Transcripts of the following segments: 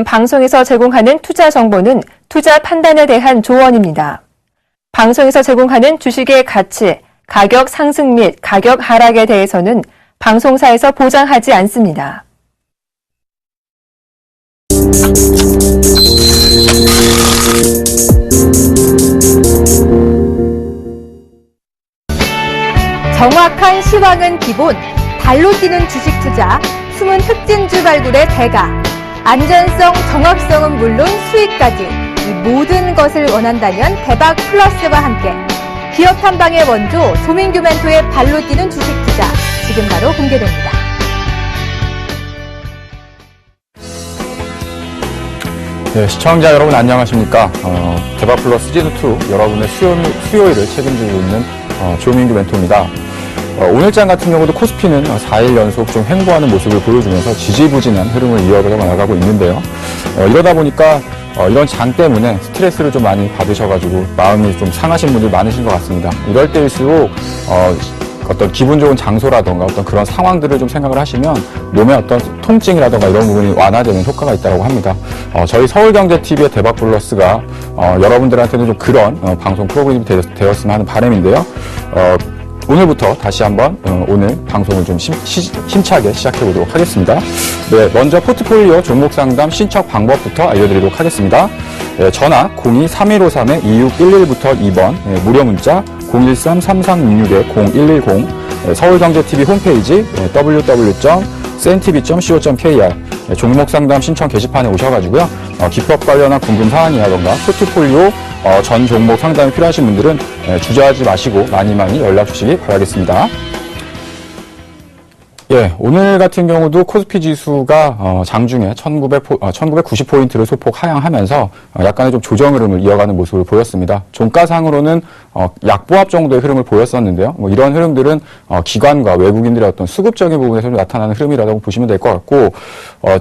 방송에서 제공하는 투자 정보는 투자 판단에 대한 조언입니다. 방송에서 제공하는 주식의 가치, 가격 상승 및 가격 하락에 대해서는 방송사에서 보장하지 않습니다. 정확한 시황은 기본, 발로 뛰는 주식 투자, 숨은 흑진주 발굴의 대가, 안전성, 정확성은 물론 수익까지 이 모든 것을 원한다면 대박 플러스와 함께 기업 탐방의 원조 조민규 멘토의 발로 뛰는 주식 투자 지금 바로 공개됩니다. 네, 시청자 여러분 안녕하십니까? 대박 플러스 시즌2 여러분의 수요일을 책임지고 있는 조민규 멘토입니다. 오늘장 같은 경우도 코스피는 4일 연속 좀 횡보하는 모습을 보여주면서 지지부진한 흐름을 이어가 나가고 있는데요. 이러다 보니까 이런 장 때문에 스트레스를 좀 많이 받으셔가지고 마음이 좀 상하신 분들이 많으신 것 같습니다. 이럴 때일수록 어떤 기분 좋은 장소라던가 어떤 그런 상황들을 좀 생각을 하시면 몸의 어떤 통증이라던가 이런 부분이 완화되는 효과가 있다고 합니다. 저희 서울경제TV의 대박플러스가 여러분들한테는 좀 그런 방송 프로그램이 되었으면 하는 바람인데요. 오늘부터 다시 한번 오늘 방송을 좀 힘차게 시작해 보도록 하겠습니다. 네, 먼저 포트폴리오 종목 상담 신청 방법부터 알려드리도록 하겠습니다. 네, 전화 02-3153-2611부터 2번, 네, 무료 문자 013-3366-0110, 네, 서울경제TV 홈페이지 네, www.cntv.co.kr 네, 종목 상담 신청 게시판에 오셔가지고요. 기법 관련한 궁금 사항이라던가 포트폴리오 전 종목 상담이 필요하신 분들은 주저하지 마시고 많이 연락 주시기 바라겠습니다. 예, 오늘 같은 경우도 코스피 지수가 장중에 1990포인트를 소폭 하향하면서 약간의 좀 조정 흐름을 이어가는 모습을 보였습니다. 종가상으로는 약보합 정도의 흐름을 보였었는데요. 이런 흐름들은 기관과 외국인들의 어떤 수급적인 부분에서 좀 나타나는 흐름이라고 보시면 될 것 같고,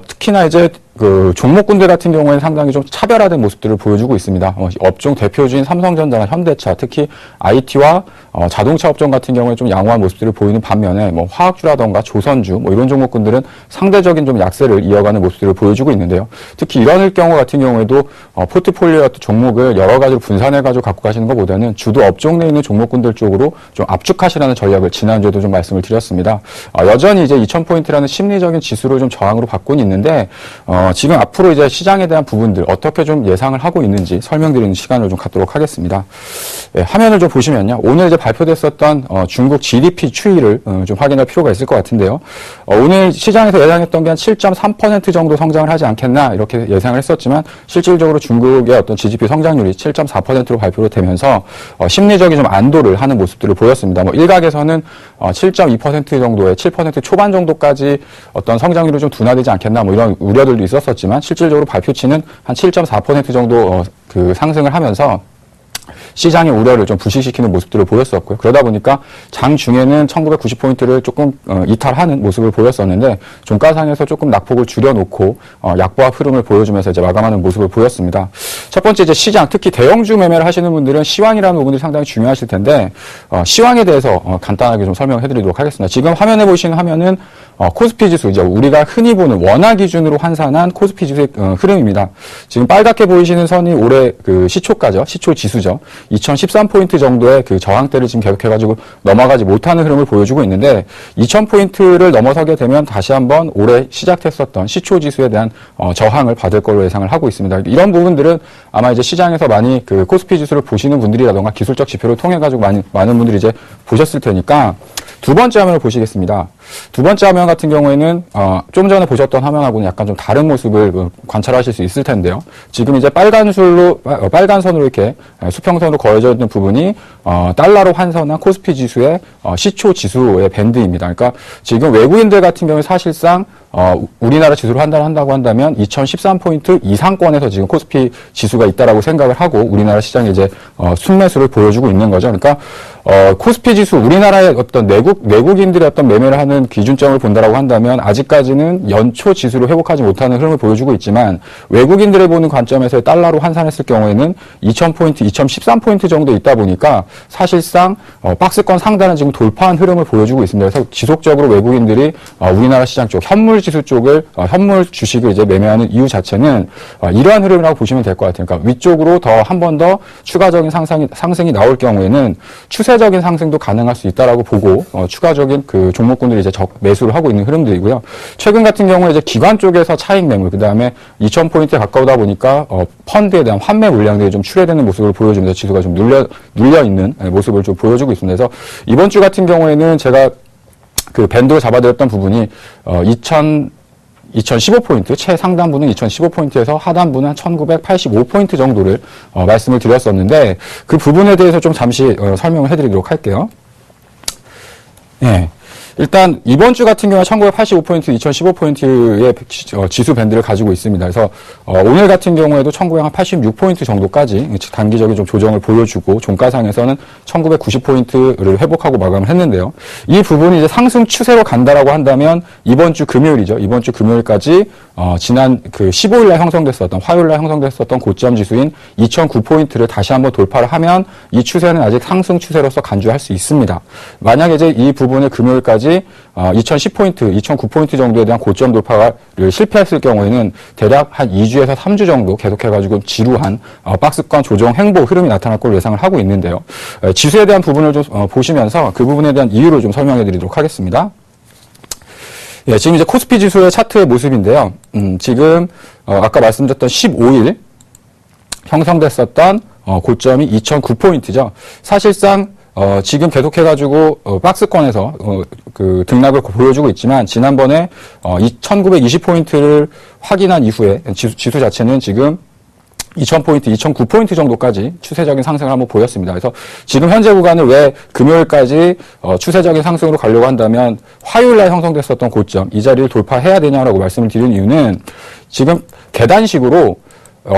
특히나 이제 그 종목군들 같은 경우에는 상당히 좀 차별화된 모습들을 보여주고 있습니다. 업종 대표주인 삼성전자나 현대차, 특히 IT와 자동차 업종 같은 경우에 좀 양호한 모습들을 보이는 반면에 화학주라던가 조선주 이런 종목군들은 상대적인 좀 약세를 이어가는 모습들을 보여주고 있는데요. 특히 이런 경우 같은 경우에도 포트폴리오 종목을 여러 가지로 분산해가지고 갖고 가시는 것보다는 주도 업종 내에 있는 종목군들 쪽으로 좀 압축하시라는 전략을 지난주에도 좀 말씀을 드렸습니다. 여전히 이제 2000포인트라는 심리적인 지수를 좀 저항으로 받고는 있는데 지금 앞으로 이제 시장에 대한 부분들 어떻게 좀 예상을 하고 있는지 설명드리는 시간을 좀 갖도록 하겠습니다. 네, 화면을 좀 보시면요. 오늘 이제 발표됐었던 중국 GDP 추이를 좀 확인할 필요가 있을 것 같은데요. 오늘 시장에서 예상했던 게 한 7.3% 정도 성장을 하지 않겠나 이렇게 예상을 했었지만 실질적으로 중국의 어떤 GDP 성장률이 7.4%로 발표가 되면서 심리적인 좀 안도를 하는 모습들을 보였습니다. 일각에서는 7.2% 정도의 7% 초반 정도까지 어떤 성장률이 좀 둔화되지 않겠나 이런 우려들도 있었었지만 실질적으로 발표치는 한 7.4% 정도 그 상승을 하면서 시장의 우려를 좀 부식시키는 모습들을 보였었고요. 그러다 보니까 장 중에는 1990포인트를 조금 이탈하는 모습을 보였었는데 종가상에서 조금 낙폭을 줄여놓고 약보합 흐름을 보여주면서 이제 마감하는 모습을 보였습니다. 첫 번째 이제 시장, 특히 대형주 매매를 하시는 분들은 시황이라는 부분들이 상당히 중요하실 텐데 시황에 대해서 간단하게 좀 설명을 해드리도록 하겠습니다. 지금 화면에 보시는 화면은 코스피 지수, 이제 우리가 흔히 보는 원화 기준으로 환산한 코스피 지수의 흐름입니다. 지금 빨갛게 보이시는 선이 올해 그 시초가죠. 시초 지수죠. 2013포인트 정도의 그 저항대를 지금 계속해가지고 넘어가지 못하는 흐름을 보여주고 있는데 2000포인트를 넘어서게 되면 다시 한번 올해 시작했었던 시초 지수에 대한 저항을 받을 걸로 예상을 하고 있습니다. 이런 부분들은 아마 이제 시장에서 많이 그 코스피 지수를 보시는 분들이라던가 기술적 지표를 통해가지고 많은 분들이 이제 보셨을 테니까 두 번째 화면을 보시겠습니다. 두 번째 화면 같은 경우에는 좀 전에 보셨던 화면하고는 약간 좀 다른 모습을 관찰하실 수 있을 텐데요. 지금 이제 빨간 선으로 이렇게 수평선으로 그어져 있는 부분이 달러로 환산한 코스피 지수의 시초 지수의 밴드입니다. 그러니까 지금 외국인들 같은 경우에 사실상 우리나라 지수로 한다고 한다면 2013포인트 이상권에서 지금 코스피 지수가 있다라고 생각을 하고 우리나라 시장에 이제 순매수를 보여주고 있는 거죠. 그러니까 코스피 지수 우리나라의 어떤 내국인들의 어떤 매매를 하는 보는 기준점을 본다라고 한다면 아직까지는 연초 지수로 회복하지 못하는 흐름을 보여주고 있지만 외국인들이 보는 관점에서 달러로 환산했을 경우에는 2000포인트, 2013포인트 정도 있다 보니까 사실상 박스권 상단은 지금 돌파한 흐름을 보여주고 있습니다. 그래서 지속적으로 외국인들이 우리나라 시장 쪽 현물 지수 쪽을 현물 주식을 이제 매매하는 이유 자체는 이러한 흐름이라고 보시면 될 것 같아요. 그러니까 위쪽으로 더 한 번 더 추가적인 상승이 나올 경우에는 추세적인 상승도 가능할 수 있다라고 보고 추가적인 그 종목군들이 이제 매수를 하고 있는 흐름들이고요. 최근 같은 경우에 이제 기관 쪽에서 차익 매물, 그 다음에 2000포인트에 가까우다 보니까 펀드에 대한 환매 물량들이 좀 출회되는 모습을 보여주면서 지수가 좀 눌려 있는 모습을 좀 보여주고 있습니다. 그래서 이번 주 같은 경우에는 제가 그 밴드로 잡아드렸던 부분이 2015포인트, 최상단부는 2015포인트에서 하단부는 1985포인트 정도를 말씀을 드렸었는데 그 부분에 대해서 좀 잠시 설명을 해드리도록 할게요. 예. 일단 이번 주 같은 경우에 1985포인트, 2015포인트의 지수 밴드를 가지고 있습니다. 그래서 오늘 같은 경우에도 1986포인트 정도까지 단기적인 좀 조정을 보여주고 종가상에서는 1990포인트를 회복하고 마감을 했는데요. 이 부분이 이제 상승 추세로 간다라고 한다면 이번 주 금요일이죠. 이번 주 금요일까지 지난 그 15일날 형성됐었던 화요일날 형성됐었던 고점 지수인 2009포인트를 다시 한번 돌파를 하면 이 추세는 아직 상승 추세로서 간주할 수 있습니다. 만약에 이제 이 부분을 금요일까지 2010포인트, 2009포인트 정도에 대한 고점 돌파를 실패했을 경우에는 대략 한 2주에서 3주 정도 계속해가지고 지루한 박스권 조정 행보 흐름이 나타날 걸로 예상을 하고 있는데요. 지수에 대한 부분을 좀 보시면서 그 부분에 대한 이유를 좀 설명해 드리도록 하겠습니다. 예, 지금 이제 코스피 지수의 차트의 모습인데요. 지금 아까 말씀드렸던 15일 형성됐었던 고점이 2009포인트죠. 사실상 지금 계속해가지고 박스권에서 그 등락을 보여주고 있지만 지난번에 1920포인트를 확인한 이후에 지수 자체는 지금 2000포인트, 2009포인트 정도까지 추세적인 상승을 한번 보였습니다. 그래서 지금 현재 구간을 왜 금요일까지 추세적인 상승으로 가려고 한다면 화요일날 형성됐었던 고점, 이 자리를 돌파해야 되냐라고 말씀을 드린 이유는 지금 계단식으로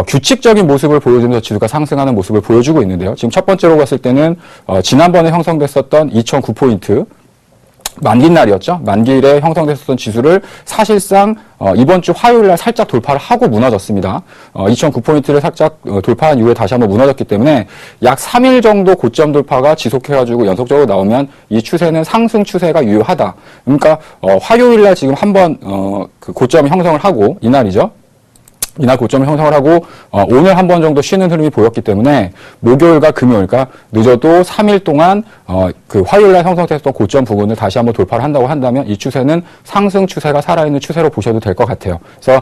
규칙적인 모습을 보여주면서 지수가 상승하는 모습을 보여주고 있는데요. 지금 첫 번째로 봤을 때는 지난번에 형성됐었던 2009포인트 만기 날이었죠. 만기일에 형성됐었던 지수를 사실상 이번 주 화요일날 살짝 돌파를 하고 무너졌습니다. 2009포인트를 살짝 돌파한 이후에 다시 한번 무너졌기 때문에 약 3일 정도 고점 돌파가 지속해가지고 연속적으로 나오면 이 추세는 상승 추세가 유효하다. 그러니까 화요일날 지금 한번 그 고점 형성을 하고 이날이죠. 이날 고점을 형성을 하고 오늘 한 번 정도 쉬는 흐름이 보였기 때문에 목요일과 금요일, 그러니까 늦어도 3일 동안 그 화요일날 형성됐던 고점 부분을 다시 한번 돌파를 한다고 한다면 이 추세는 상승 추세가 살아있는 추세로 보셔도 될 것 같아요. 그래서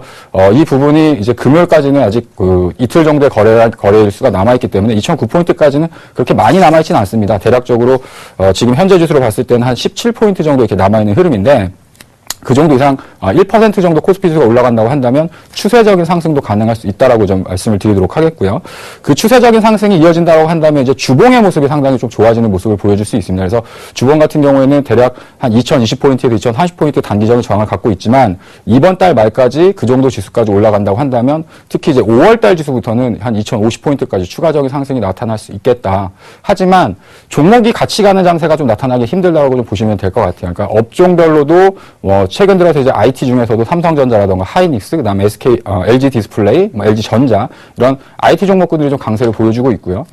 이 부분이 이제 금요일까지는 아직 그 이틀 정도의 거래일 수가 남아있기 때문에 2009포인트까지는 그렇게 많이 남아있지는 않습니다. 대략적으로 지금 현재 지수로 봤을 때는 한 17포인트 정도 이렇게 남아있는 흐름인데 그 정도 이상 1% 정도 코스피 지수가 올라간다고 한다면 추세적인 상승도 가능할 수 있다라고 좀 말씀을 드리도록 하겠고요. 그 추세적인 상승이 이어진다고 한다면 이제 주봉의 모습이 상당히 좀 좋아지는 모습을 보여줄 수 있습니다. 그래서 주봉 같은 경우에는 대략 한 2020포인트에서 2030포인트 단기적인 저항을 갖고 있지만 이번 달 말까지 그 정도 지수까지 올라간다고 한다면 특히 이제 5월 달 지수부터는 한 2050포인트까지 추가적인 상승이 나타날 수 있겠다. 하지만 종목이 같이 가는 장세가 좀 나타나기 힘들다고 좀 보시면 될 것 같아요. 그러니까 업종별로도 최근 들어서 이제 IT 중에서도 삼성전자라던가 하이닉스, 그다음에 LG 디스플레이, LG 전자 이런 IT 종목군들이 좀 강세를 보여주고 있고요.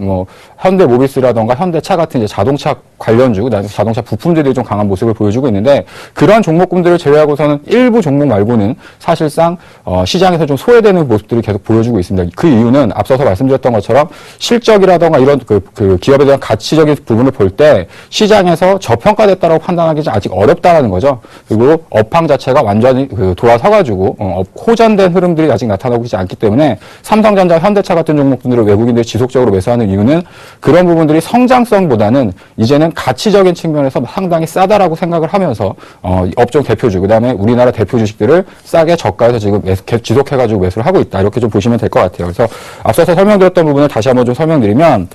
현대모비스라던가 현대차 같은 이제 자동차 관련주, 그다음에 자동차 부품들이 좀 강한 모습을 보여주고 있는데 그런 종목군들을 제외하고서는 일부 종목 말고는 사실상 시장에서 좀 소외되는 모습들을 계속 보여주고 있습니다. 그 이유는 앞서서 말씀드렸던 것처럼 실적이라던가 이런 그 기업에 대한 가치적인 부분을 볼 때 시장에서 저평가됐다고 판단하기 아직 어렵다라는 거죠. 그리고 업황 자체가 완전히 돌아서가지고 호전된 흐름들이 아직 나타나고 있지 않기 때문에 삼성전자, 현대차 같은 종목들을 외국인들이 지속적으로 매수하는 이유는 그런 부분들이 성장성보다는 이제는 가치적인 측면에서 상당히 싸다라고 생각을 하면서 업종 대표주, 그다음에 우리나라 대표 주식들을 싸게 저가에서 지금 지속해가지고 매수를 하고 있다. 이렇게 좀 보시면 될 것 같아요. 그래서 앞서서 설명드렸던 부분을 다시 한번 좀 설명드리면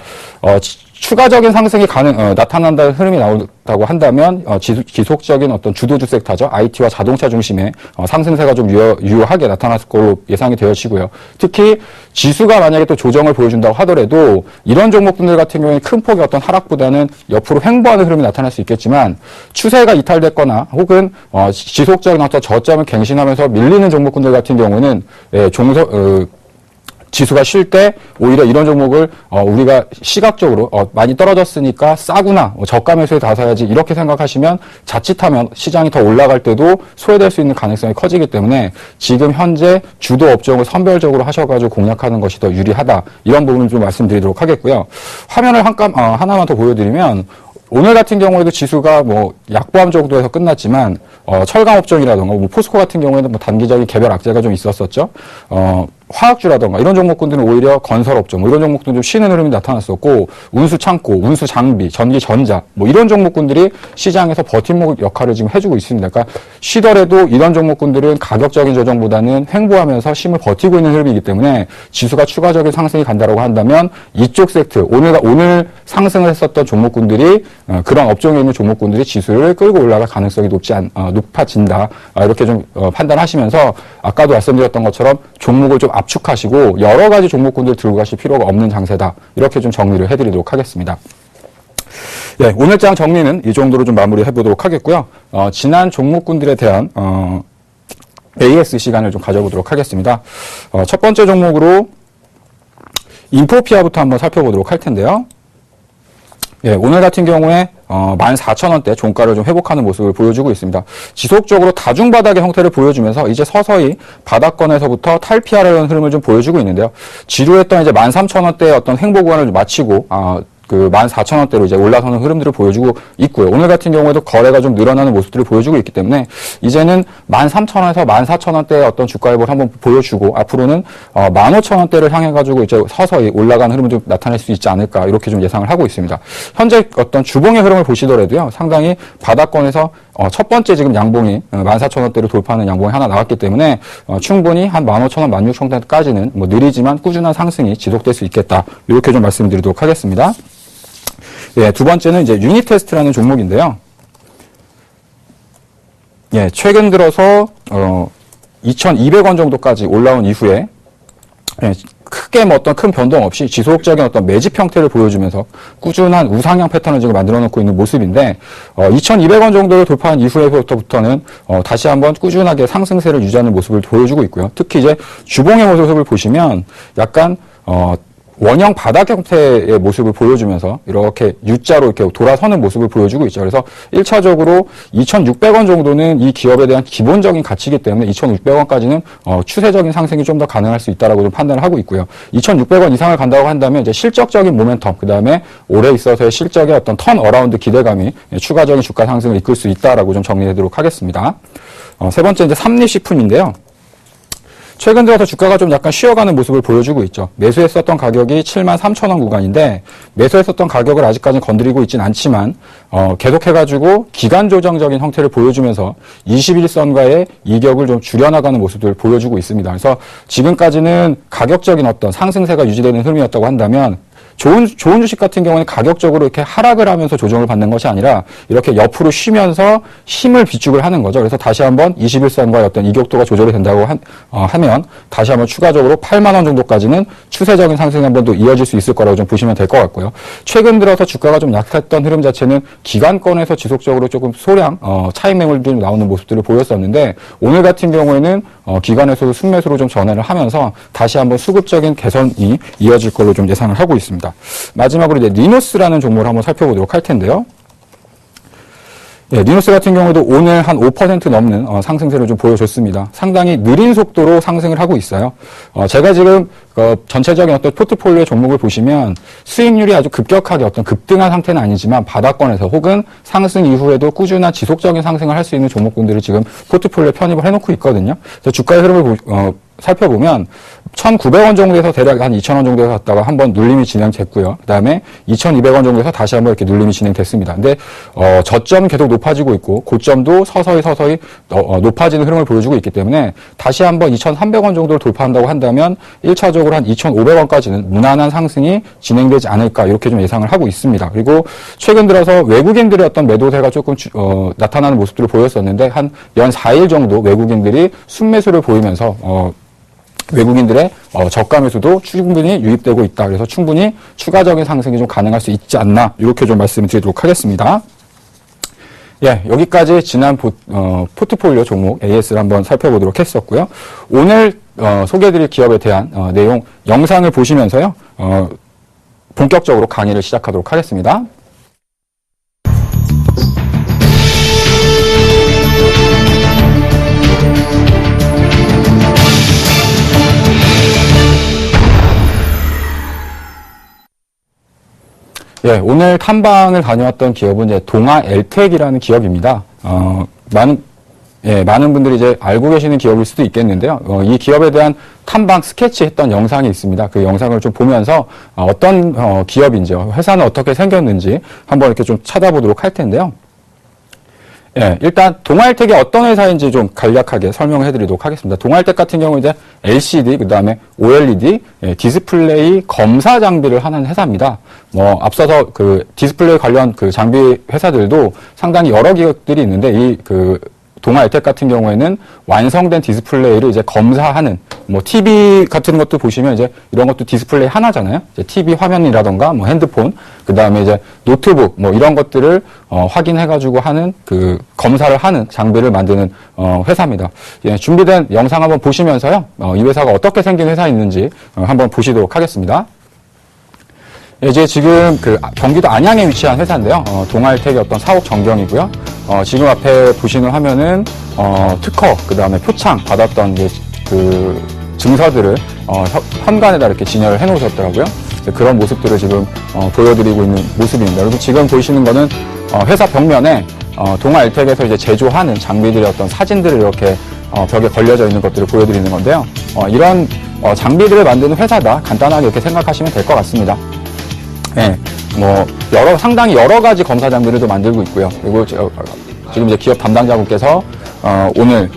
추가적인 상승이 나타난다는 흐름이 나온다고 한다면, 지속적인 어떤 주도주 섹터죠. IT와 자동차 중심의 상승세가 좀 유효하게 나타났을 걸로 예상이 되어지고요. 특히 지수가 만약에 또 조정을 보여준다고 하더라도 이런 종목들 같은 경우에 큰 폭의 어떤 하락보다는 옆으로 횡보하는 흐름이 나타날 수 있겠지만 추세가 이탈됐거나 혹은 지속적인 어떤 저점을 갱신하면서 밀리는 종목군들 같은 경우는 지수가 쉴 때 오히려 이런 종목을 우리가 시각적으로 많이 떨어졌으니까 싸구나, 저가 매수에 나서야지 이렇게 생각하시면 자칫하면 시장이 더 올라갈 때도 소외될 수 있는 가능성이 커지기 때문에 지금 현재 주도 업종을 선별적으로 하셔가지고 공략하는 것이 더 유리하다. 이런 부분을 좀 말씀드리도록 하겠고요. 화면을 하나만 더 보여드리면 오늘 같은 경우에도 지수가 약보합 정도에서 끝났지만 철강 업종이라던가 포스코 같은 경우에는 단기적인 개별 악재가 좀 있었었죠. 화학주라던가 이런 종목군들은 오히려 건설업종 이런 종목들은 좀 쉬는 흐름이 나타났었고 운수 창고, 운수 장비, 전기 전자 이런 종목군들이 시장에서 버팀목 역할을 지금 해주고 있습니다. 그러니까 쉬더라도 이런 종목군들은 가격적인 조정보다는 횡보하면서 힘을 버티고 있는 흐름이기 때문에 지수가 추가적인 상승이 간다라고 한다면 이쪽 섹터 오늘 상승을 했었던 종목군들이 그런 업종에 있는 종목군들이 지수를 끌고 올라갈 가능성이 높아진다. 이렇게 좀 판단하시면서 아까도 말씀드렸던 것처럼 종목을 좀 압축하시고 여러 가지 종목군들 들고 가실 필요가 없는 장세다. 이렇게 좀 정리를 해드리도록 하겠습니다. 예, 오늘 장 정리는 이 정도로 좀 마무리해 보도록 하겠고요. 지난 종목군들에 대한 AS 시간을 좀 가져보도록 하겠습니다. 첫 번째 종목으로 인포피아부터 한번 살펴보도록 할 텐데요. 예, 오늘 같은 경우에 14,000원대 종가를 좀 회복하는 모습을 보여주고 있습니다. 지속적으로 다중바닥의 형태를 보여주면서 이제 서서히 바닥권에서부터 탈피하려는 흐름을 좀 보여주고 있는데요. 지루했던 이제 13,000원대의 어떤 횡보 구간을 마치고 14,000원대로 이제 올라서는 흐름들을 보여주고 있고요. 오늘 같은 경우에도 거래가 좀 늘어나는 모습들을 보여주고 있기 때문에 이제는 13,000원에서 14,000원대의 어떤 주가 회복을 한번 보여주고 앞으로는 15,000원대를 향해 가지고 이제 서서히 올라가는 흐름을 좀 나타낼 수 있지 않을까 이렇게 좀 예상을 하고 있습니다. 현재 어떤 주봉의 흐름을 보시더라도요. 상당히 바닥권에서 첫 번째 지금 양봉이 14,000원대를 돌파하는 양봉이 하나 나왔기 때문에 충분히 한 15,000원, 16,000원대까지는 느리지만 꾸준한 상승이 지속될 수 있겠다. 이렇게 좀 말씀드리도록 하겠습니다. 예, 두 번째는 이제 유니테스트라는 종목인데요. 예, 최근 들어서 2,200원 정도까지 올라온 이후에 예, 크게 어떤 큰 변동 없이 지속적인 어떤 매집 형태를 보여주면서 꾸준한 우상향 패턴을 지금 만들어 놓고 있는 모습인데 2,200원 정도를 돌파한 이후에부터는 다시 한번 꾸준하게 상승세를 유지하는 모습을 보여주고 있고요. 특히 이제 주봉의 모습을 보시면 약간 원형 바닥 형태의 모습을 보여주면서 이렇게 U자로 이렇게 돌아서는 모습을 보여주고 있죠. 그래서 1차적으로 2,600원 정도는 이 기업에 대한 기본적인 가치이기 때문에 2,600원까지는 추세적인 상승이 좀 더 가능할 수 있다라고 좀 판단을 하고 있고요. 2,600원 이상을 간다고 한다면 이제 실적적인 모멘텀, 그 다음에 올해 있어서의 실적의 어떤 턴 어라운드 기대감이 추가적인 주가 상승을 이끌 수 있다라고 좀 정리하도록 하겠습니다. 세 번째 이제 삼리식품인데요. 최근 들어서 주가가 좀 약간 쉬어가는 모습을 보여주고 있죠. 매수했었던 가격이 73,000원 구간인데 매수했었던 가격을 아직까지는 건드리고 있진 않지만 계속해가지고 기간 조정적인 형태를 보여주면서 21선과의 이격을 좀 줄여나가는 모습을 보여주고 있습니다. 그래서 지금까지는 가격적인 어떤 상승세가 유지되는 흐름이었다고 한다면 좋은 주식 같은 경우는 가격적으로 이렇게 하락을 하면서 조정을 받는 것이 아니라 이렇게 옆으로 쉬면서 힘을 비축을 하는 거죠. 그래서 다시 한번 21선과의 어떤 이격도가 조절이 된다고 하면 다시 한번 추가적으로 8만 원 정도까지는 추세적인 상승이 한번 더 이어질 수 있을 거라고 좀 보시면 될 것 같고요. 최근 들어서 주가가 좀 약했던 흐름 자체는 기관권에서 지속적으로 조금 소량 차익 매물들이 나오는 모습들을 보였었는데 오늘 같은 경우에는 기관에서도 순매수로 좀 전환을 하면서 다시 한번 수급적인 개선이 이어질 걸로 좀 예상을 하고 있습니다. 마지막으로 이제 니노스라는 종목을 한번 살펴보도록 할 텐데요. 예, 니노스 같은 경우에도 오늘 한 5% 넘는 상승세를 좀 보여줬습니다. 상당히 느린 속도로 상승을 하고 있어요. 제가 지금 전체적인 어떤 포트폴리오의 종목을 보시면 수익률이 아주 급격하게 어떤 급등한 상태는 아니지만 바닥권에서 혹은 상승 이후에도 꾸준한 지속적인 상승을 할 수 있는 종목군들을 지금 포트폴리오에 편입을 해놓고 있거든요. 그래서 주가의 흐름을 살펴보면 1,900원 정도에서 대략 한 2,000원 정도에 갔다가 한번 눌림이 진행됐고요. 그다음에 2,200원 정도에서 다시 한번 이렇게 눌림이 진행됐습니다. 근데 저점은 계속 높아지고 있고 고점도 서서히 높아지는 흐름을 보여주고 있기 때문에 다시 한번 2,300원 정도를 돌파한다고 한다면 1차적으로 한 2,500원까지는 무난한 상승이 진행되지 않을까 이렇게 좀 예상을 하고 있습니다. 그리고 최근 들어서 외국인들의 어떤 매도세가 조금 나타나는 모습들을 보였었는데 한 연 4일 정도 외국인들이 순매수를 보이면서 외국인들의 저가 매수도 충분히 유입되고 있다. 그래서 충분히 추가적인 상승이 좀 가능할 수 있지 않나 이렇게 좀 말씀을 드리도록 하겠습니다. 예, 여기까지 지난 포트폴리오 종목 AS를 한번 살펴보도록 했었고요. 오늘 소개해드릴 기업에 대한 내용 영상을 보시면서요. 본격적으로 강의를 시작하도록 하겠습니다. 예, 오늘 탐방을 다녀왔던 기업은 이제 동아 엘텍이라는 기업입니다. 많은 분들이 이제 알고 계시는 기업일 수도 있겠는데요. 이 기업에 대한 탐방 스케치했던 영상이 있습니다. 그 영상을 좀 보면서 어떤 기업인지, 회사는 어떻게 생겼는지 한번 이렇게 좀 찾아보도록 할 텐데요. 예, 일단 동아엘텍이 어떤 회사인지 좀 간략하게 설명을 해드리도록 하겠습니다. 동아엘텍 같은 경우 이제 LCD, 그 다음에 OLED, 디스플레이 검사 장비를 하는 회사입니다. 앞서서 그 디스플레이 관련 그 장비 회사들도 상당히 여러 기업들이 있는데 동아엘텍 같은 경우에는 완성된 디스플레이를 이제 검사하는, TV 같은 것도 보시면 이제 이런 것도 디스플레이 하나잖아요. 이제 TV 화면이라던가, 핸드폰, 그 다음에 이제 노트북, 이런 것들을, 확인해가지고 하는 검사를 하는 장비를 만드는, 회사입니다. 예, 준비된 영상 한번 보시면서요, 이 회사가 어떻게 생긴 회사인지, 한번 보시도록 하겠습니다. 이제 지금 경기도 안양에 위치한 회사인데요. 동아엘텍의 어떤 사옥 전경이고요. 지금 앞에 보시는 화면은 특허, 그 다음에 표창 받았던 증서들을 현관에다 이렇게 진열을 해놓으셨더라고요. 그런 모습들을 지금 보여드리고 있는 모습입니다. 그리고 지금 보시는 거는 회사 벽면에 동아엘텍에서 이제 제조하는 장비들의 어떤 사진들을 이렇게 벽에 걸려져 있는 것들을 보여드리는 건데요. 이런 장비들을 만드는 회사다, 간단하게 이렇게 생각하시면 될 것 같습니다. 네, 상당히 여러 가지 검사 장비를 만들고 있고요. 그리고 지금 이제 기업 담당자분께서 오늘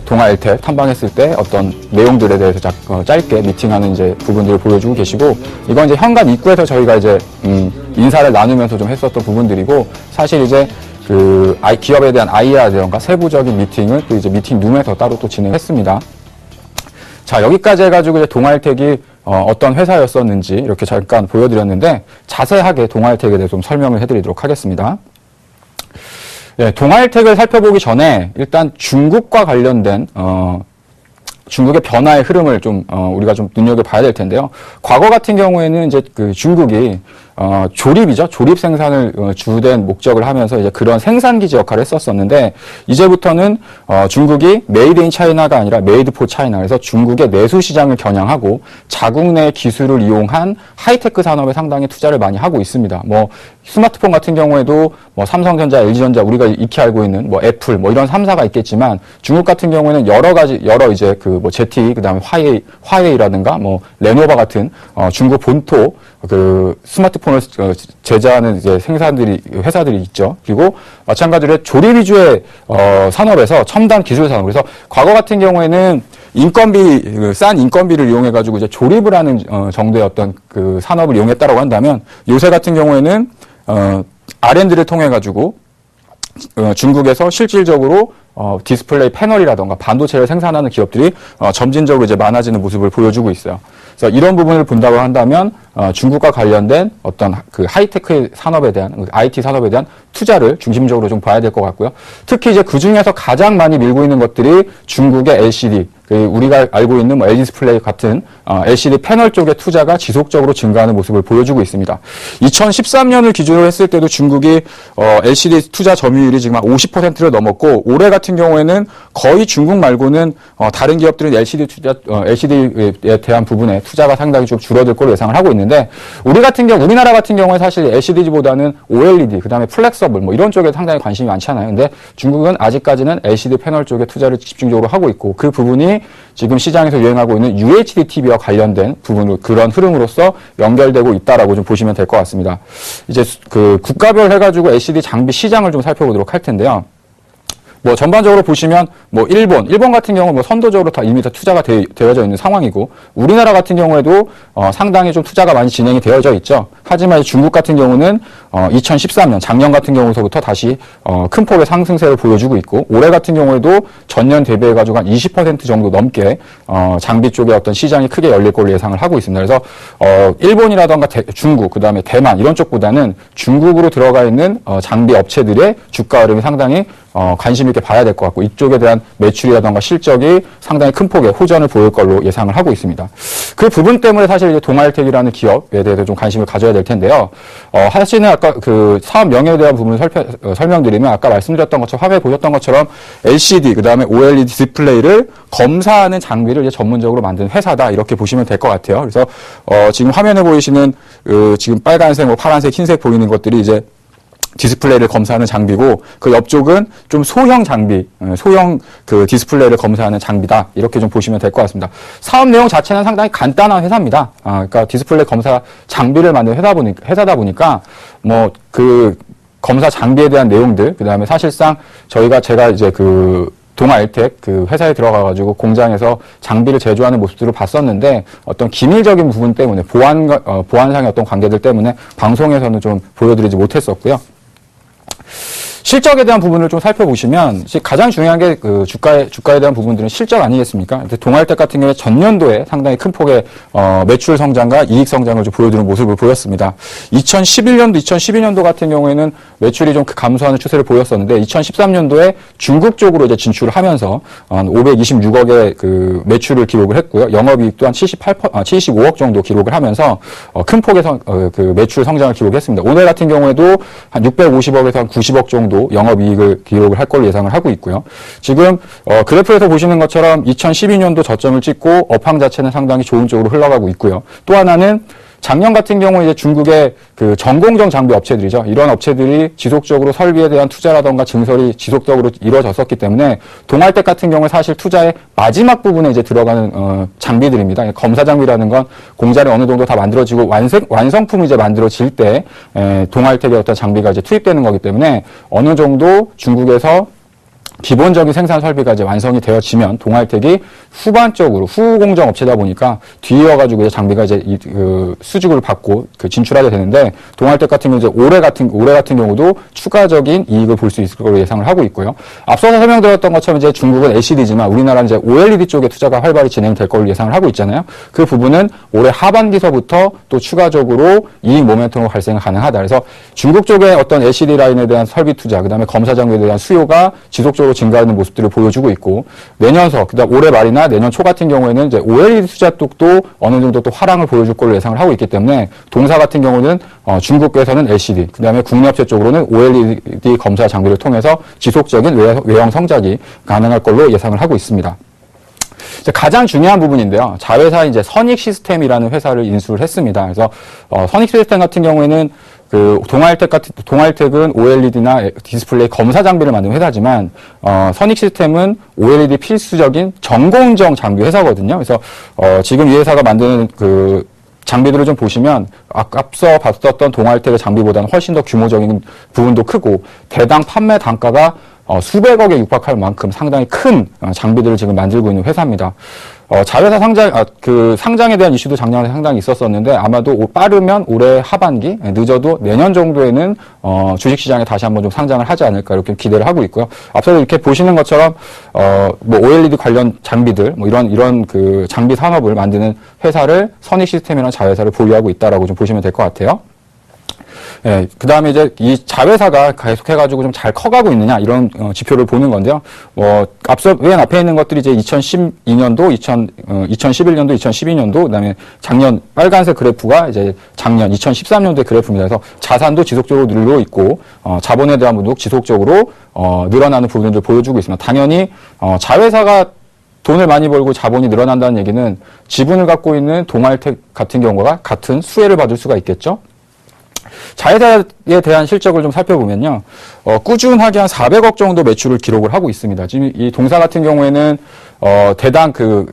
동아엘텍 탐방했을 때 어떤 내용들에 대해서 짧게 미팅하는 이제 부분들을 보여주고 계시고, 이건 이제 현관 입구에서 저희가 이제 인사를 나누면서 좀 했었던 부분들이고, 사실 이제 기업에 대한 IR이라든가 세부적인 미팅을 또 이제 미팅룸에서 따로 또 진행했습니다. 자, 여기까지 해가지고 이제 동아엘텍이 어떤 회사였었는지 이렇게 잠깐 보여드렸는데, 자세하게 동아엘텍에 대해서 좀 설명을 해드리도록 하겠습니다. 예, 동아엘텍을 살펴보기 전에 일단 중국과 관련된 중국의 변화의 흐름을 좀 우리가 좀 눈여겨봐야 될 텐데요. 과거 같은 경우에는 이제 중국이 조립이죠. 조립 생산을 주된 목적을 하면서 이제 그런 생산기지 역할을 했었었는데, 이제부터는 중국이 메이드 인 차이나가 아니라 메이드 포 차이나, 그래서 중국의 내수 시장을 겨냥하고 자국 내 기술을 이용한 하이테크 산업에 상당히 투자를 많이 하고 있습니다. 스마트폰 같은 경우에도 삼성전자, LG전자, 우리가 익히 알고 있는 애플 이런 3사가 있겠지만, 중국 같은 경우에는 여러 이제 ZTE, 그다음에 화웨이라든가 레노버 같은 중국 본토 스마트폰을 제작하는 이제 회사들이 있죠. 그리고 마찬가지로 조립 위주의 산업에서 첨단 기술 산업. 그래서 과거 같은 경우에는 싼 인건비를 이용해가지고 이제 조립을 하는 정도의 어떤 산업을 이용했다라고 한다면, 요새 같은 경우에는 R&D를 통해가지고 중국에서 실질적으로 디스플레이 패널이라던가 반도체를 생산하는 기업들이 점진적으로 이제 많아지는 모습을 보여주고 있어요. 그래서 이런 부분을 본다고 한다면 중국과 관련된 어떤 하이테크 산업에 대한 IT 산업에 대한 투자를 중심적으로 좀 봐야 될 것 같고요. 특히 이제 그 중에서 가장 많이 밀고 있는 것들이 중국의 LCD, 우리가 알고 있는 LG 디스플레이 같은 LCD 패널 쪽의 투자가 지속적으로 증가하는 모습을 보여주고 있습니다. 2013년을 기준으로 했을 때도 중국이 LCD 투자 점유율이 지금 한 50%를 넘었고, 올해 같은 경우에는 거의 중국 말고는 다른 기업들은 LCD에 대한 부분에 투자가 상당히 좀 줄어들 걸로 예상을 하고 있는데, 우리나라 같은 경우에 사실 LCD보다는 OLED, 그다음에 플렉서블 이런 쪽에 상당히 관심이 많잖아요. 근데 중국은 아직까지는 LCD 패널 쪽에 투자를 집중적으로 하고 있고, 그 부분이 부분이 지금 시장에서 유행하고 있는 UHD TV와 관련된 부분으로 그런 흐름으로서 연결되고 있다라고 좀 보시면 될 것 같습니다. 이제 그 국가별 해가지고 LCD 장비 시장을 좀 살펴보도록 할 텐데요. 뭐 전반적으로 보시면 뭐 일본 같은 경우 뭐 선도적으로 다 이미 다 투자가 되어져 있는 상황이고 우리나라 같은 경우에도 상당히 좀 투자가 많이 진행이 되어져 있죠. 하지만 중국 같은 경우는 2013년 작년 같은 경우서부터 다시 큰 폭의 상승세를 보여주고 있고 올해 같은 경우에도 전년 대비해 가지고 한 20% 정도 넘게 장비 쪽에 어떤 시장이 크게 열릴 걸로 예상을 하고 있습니다. 그래서 일본이라던가 중국 그다음에 대만 이런 쪽보다는 중국으로 들어가 있는 장비 업체들의 주가 흐름이 상당히 관심 있게 봐야 될 것 같고 이쪽에 대한 매출이라던가 실적이 상당히 큰 폭의 호전을 보일 걸로 예상을 하고 있습니다. 그 부분 때문에 사실 이제 동아일텍이라는 기업에 대해서 좀 관심을 가져야 될 텐데요. 사실은 아까 그 사업 명예에 대한 부분을 설명드리면 아까 말씀드렸던 것처럼 화면에 보셨던 것처럼 LCD 그다음에 OLED 디스플레이를 검사하는 장비를 이제 전문적으로 만든 회사다 이렇게 보시면 될 것 같아요. 그래서 지금 화면에 보이시는 지금 빨간색, 뭐 파란색, 흰색 보이는 것들이 이제 디스플레이를 검사하는 장비고 그 옆쪽은 좀 소형 장비, 소형 그 디스플레이를 검사하는 장비다 이렇게 좀 보시면 될 것 같습니다. 사업 내용 자체는 상당히 간단한 회사입니다. 그러니까 디스플레이 검사 장비를 만든 회사다 보니까 뭐 그 검사 장비에 대한 내용들 그다음에 사실상 제가 이제 그 동아일텍 그 회사에 들어가가지고 공장에서 장비를 제조하는 모습들을 봤었는데 어떤 기밀적인 부분 때문에 보안상의 어떤 관계들 때문에 방송에서는 좀 보여드리지 못했었고요. 실적에 대한 부분을 좀 살펴보시면 가장 중요한 게 그 주가에 대한 부분들은 실적 아니겠습니까? 동아일텍 같은 경우에 전년도에 상당히 큰 폭의 매출 성장과 이익 성장을 좀 보여주는 모습을 보였습니다. 2012년도 같은 경우에는 매출이 좀 감소하는 추세를 보였었는데 2013년도에 중국 쪽으로 이제 진출을 하면서 526억의 그 매출을 기록을 했고요. 영업이익 또한 75억 정도 기록을 하면서 큰 폭의 그 매출 성장을 기록했습니다. 올해 같은 경우에도 한 650억에서 한 90억 정도 영업이익을 기록을 할 걸로 예상을 하고 있고요. 지금 그래프에서 보시는 것처럼 2012년도 저점을 찍고 업황 자체는 상당히 좋은 쪽으로 흘러가고 있고요. 또 하나는 작년 같은 경우 이제 중국의 그 전공정 장비 업체들이죠. 이런 업체들이 지속적으로 설비에 대한 투자라던가 증설이 지속적으로 이루어졌었기 때문에 동아일텍 같은 경우에 사실 투자의 마지막 부분에 이제 들어가는 장비들입니다. 검사 장비라는 건 공장에 어느 정도 다 만들어지고 완성품이 이제 만들어질 때 동아일텍의 어떤 장비가 이제 투입되는 거기 때문에 어느 정도 중국에서 기본적인 생산 설비가 이제 완성이 되어지면 동아일텍이 후반적으로 후공정 업체다 보니까 뒤이어가지고 이제 장비가 이제 수주를 받고 진출하게 되는데 동아일텍 같은 경우 이제 올해 같은 경우도 추가적인 이익을 볼 수 있을 걸로 예상을 하고 있고요. 앞서서 설명드렸던 것처럼 이제 중국은 LCD지만 우리나라는 이제 OLED 쪽에 투자가 활발히 진행될 걸로 예상을 하고 있잖아요. 그 부분은 올해 하반기서부터 또 추가적으로 이익 모멘텀으로 발생이 가능하다. 그래서 중국 쪽의 어떤 LCD 라인에 대한 설비 투자, 그다음에 검사 장비에 대한 수요가 지속적으로 증가하는 모습들을 보여주고 있고 내년서 그다음 올해 말이나 내년 초 같은 경우에는 이제 OLED 투자 쪽도 어느 정도 또 화랑을 보여줄 걸로 예상을 하고 있기 때문에 동사 같은 경우는 중국에서는 LCD 그다음에 국내 업체 쪽으로는 OLED 검사 장비를 통해서 지속적인 외형 성장이 가능할 걸로 예상을 하고 있습니다. 가장 중요한 부분인데요. 자회사 이제 선익 시스템이라는 회사를 인수를 했습니다. 그래서 선익 시스템 같은 경우에는 그 동아일텍은 OLED나 디스플레이 검사 장비를 만드는 회사지만 선익 시스템은 OLED 필수적인 전공정 장비 회사거든요. 그래서 지금 이 회사가 만드는 그 장비들을 좀 보시면 앞서 봤었던 동아일텍의 장비보다는 훨씬 더 규모적인 부분도 크고 대당 판매 단가가 수백억에 육박할 만큼 상당히 큰 장비들을 지금 만들고 있는 회사입니다. 자회사 상장에 대한 이슈도 작년에 상당히 있었었는데 아마도 빠르면 올해 하반기, 늦어도 내년 정도에는 주식시장에 다시 한번 좀 상장을 하지 않을까 이렇게 기대를 하고 있고요. 앞서 이렇게 보시는 것처럼 뭐 OLED 관련 장비들, 뭐 이런 그 장비 산업을 만드는 회사를 선익 시스템이라는 자회사를 보유하고 있다라고 좀 보시면 될 것 같아요. 예, 그 다음에 이제 이 자회사가 계속해가지고 좀 잘 커가고 있느냐, 이런 지표를 보는 건데요. 앞서, 맨 앞에 있는 것들이 이제 2012년도, 2011년도, 2012년도, 그 다음에 작년 빨간색 그래프가 이제 작년 2013년도의 그래프입니다. 그래서 자산도 지속적으로 늘고 있고, 자본에 대한 부분도 지속적으로, 늘어나는 부분들을 보여주고 있습니다. 당연히, 자회사가 돈을 많이 벌고 자본이 늘어난다는 얘기는 지분을 갖고 있는 동아일텍 같은 경우가 같은 수혜를 받을 수가 있겠죠. 자회사에 대한 실적을 좀 살펴보면요. 꾸준하게 한 400억 정도 매출을 기록을 하고 있습니다. 지금 이 동사 같은 경우에는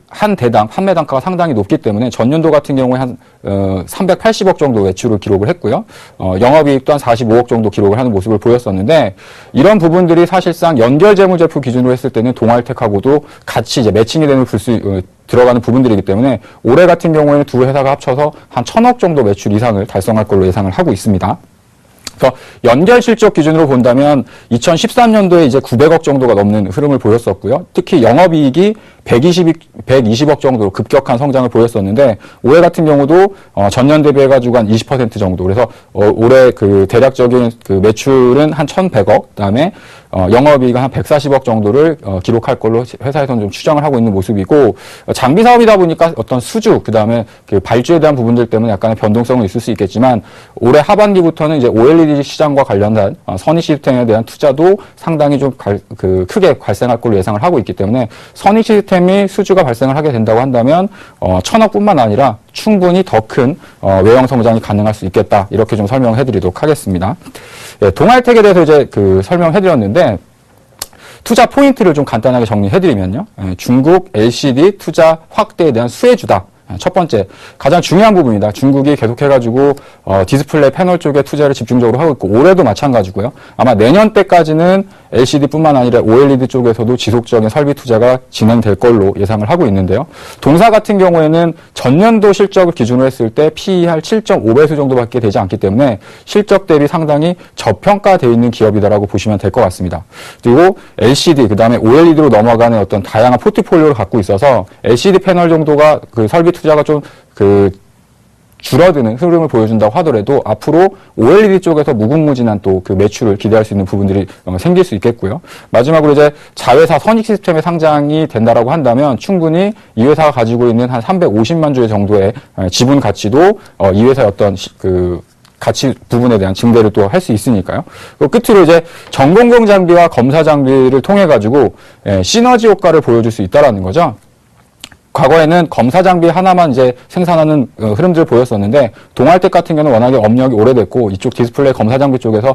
한 대당 판매 단가가 상당히 높기 때문에 전년도 같은 경우에 한 380억 정도 매출을 기록을 했고요. 영업이익도 한 45억 정도 기록을 하는 모습을 보였었는데, 이런 부분들이 사실상 연결 재무제표 기준으로 했을 때는 동아일텍하고도 같이 이제 매칭이 되는 들어가는 부분들이기 때문에 올해 같은 경우에는 두 회사가 합쳐서 한 1,000억 정도 매출 이상을 달성할 걸로 예상을 하고 있습니다. 그래서 연결 실적 기준으로 본다면 2013년도에 이제 900억 정도가 넘는 흐름을 보였었고요. 특히 영업이익이 120억 정도로 급격한 성장을 보였었는데, 올해 같은 경우도 전년 대비해가지고 한 20% 정도. 그래서 올해 그 대략적인 그 매출은 한 1,100억, 그다음에 영업이익은 한 140억 정도를 기록할 걸로 회사에서는 좀 추정을 하고 있는 모습이고, 장비 사업이다 보니까 어떤 수주, 그다음에 그 발주에 대한 부분들 때문에 약간의 변동성은 있을 수 있겠지만, 올해 하반기부터는 이제 OLED 시장과 관련한 선익 시스템에 대한 투자도 상당히 좀 크게 발생할 걸로 예상을 하고 있기 때문에, 선익 시스템이 수주가 발생을 하게 된다고 한다면 1,000억뿐만 아니라 충분히 더 큰 외형 성장이 가능할 수 있겠다, 이렇게 좀 설명해 드리도록 하겠습니다. 예, 동아일텍에 대해서 이제 설명해 드렸는데, 투자 포인트를 좀 간단하게 정리해 드리면요. 중국 LCD 투자 확대에 대한 수혜주다. 첫 번째, 가장 중요한 부분입니다. 중국이 계속해가지고 디스플레이 패널 쪽에 투자를 집중적으로 하고 있고, 올해도 마찬가지고요. 아마 내년 때까지는 LCD뿐만 아니라 OLED 쪽에서도 지속적인 설비 투자가 진행될 걸로 예상을 하고 있는데요. 동사 같은 경우에는 전년도 실적을 기준으로 했을 때 PER 7.5배수 정도밖에 되지 않기 때문에 실적 대비 상당히 저평가되어 있는 기업이다라고 보시면 될 것 같습니다. 그리고 LCD, 그다음에 OLED로 넘어가는 어떤 다양한 포트폴리오를 갖고 있어서 LCD 패널 정도가 그 설비 투자가 좀 줄어드는 흐름을 보여준다고 하더라도 앞으로 OLED 쪽에서 무궁무진한 또 그 매출을 기대할 수 있는 부분들이 생길 수 있겠고요. 마지막으로 이제 자회사 선익 시스템의 상장이 된다라고 한다면 충분히 이 회사가 가지고 있는 한 350만 주의 정도의 지분 가치도 이 회사의 어떤 가치 부분에 대한 증대를 또 할 수 있으니까요. 그 끝으로 이제 전공공 장비와 검사 장비를 통해 가지고 시너지 효과를 보여줄 수 있다라는 거죠. 과거에는 검사 장비 하나만 이제 생산하는 흐름들을 보였었는데, 동아일텍 같은 경우는 워낙에 업력이 오래됐고 이쪽 디스플레이 검사 장비 쪽에서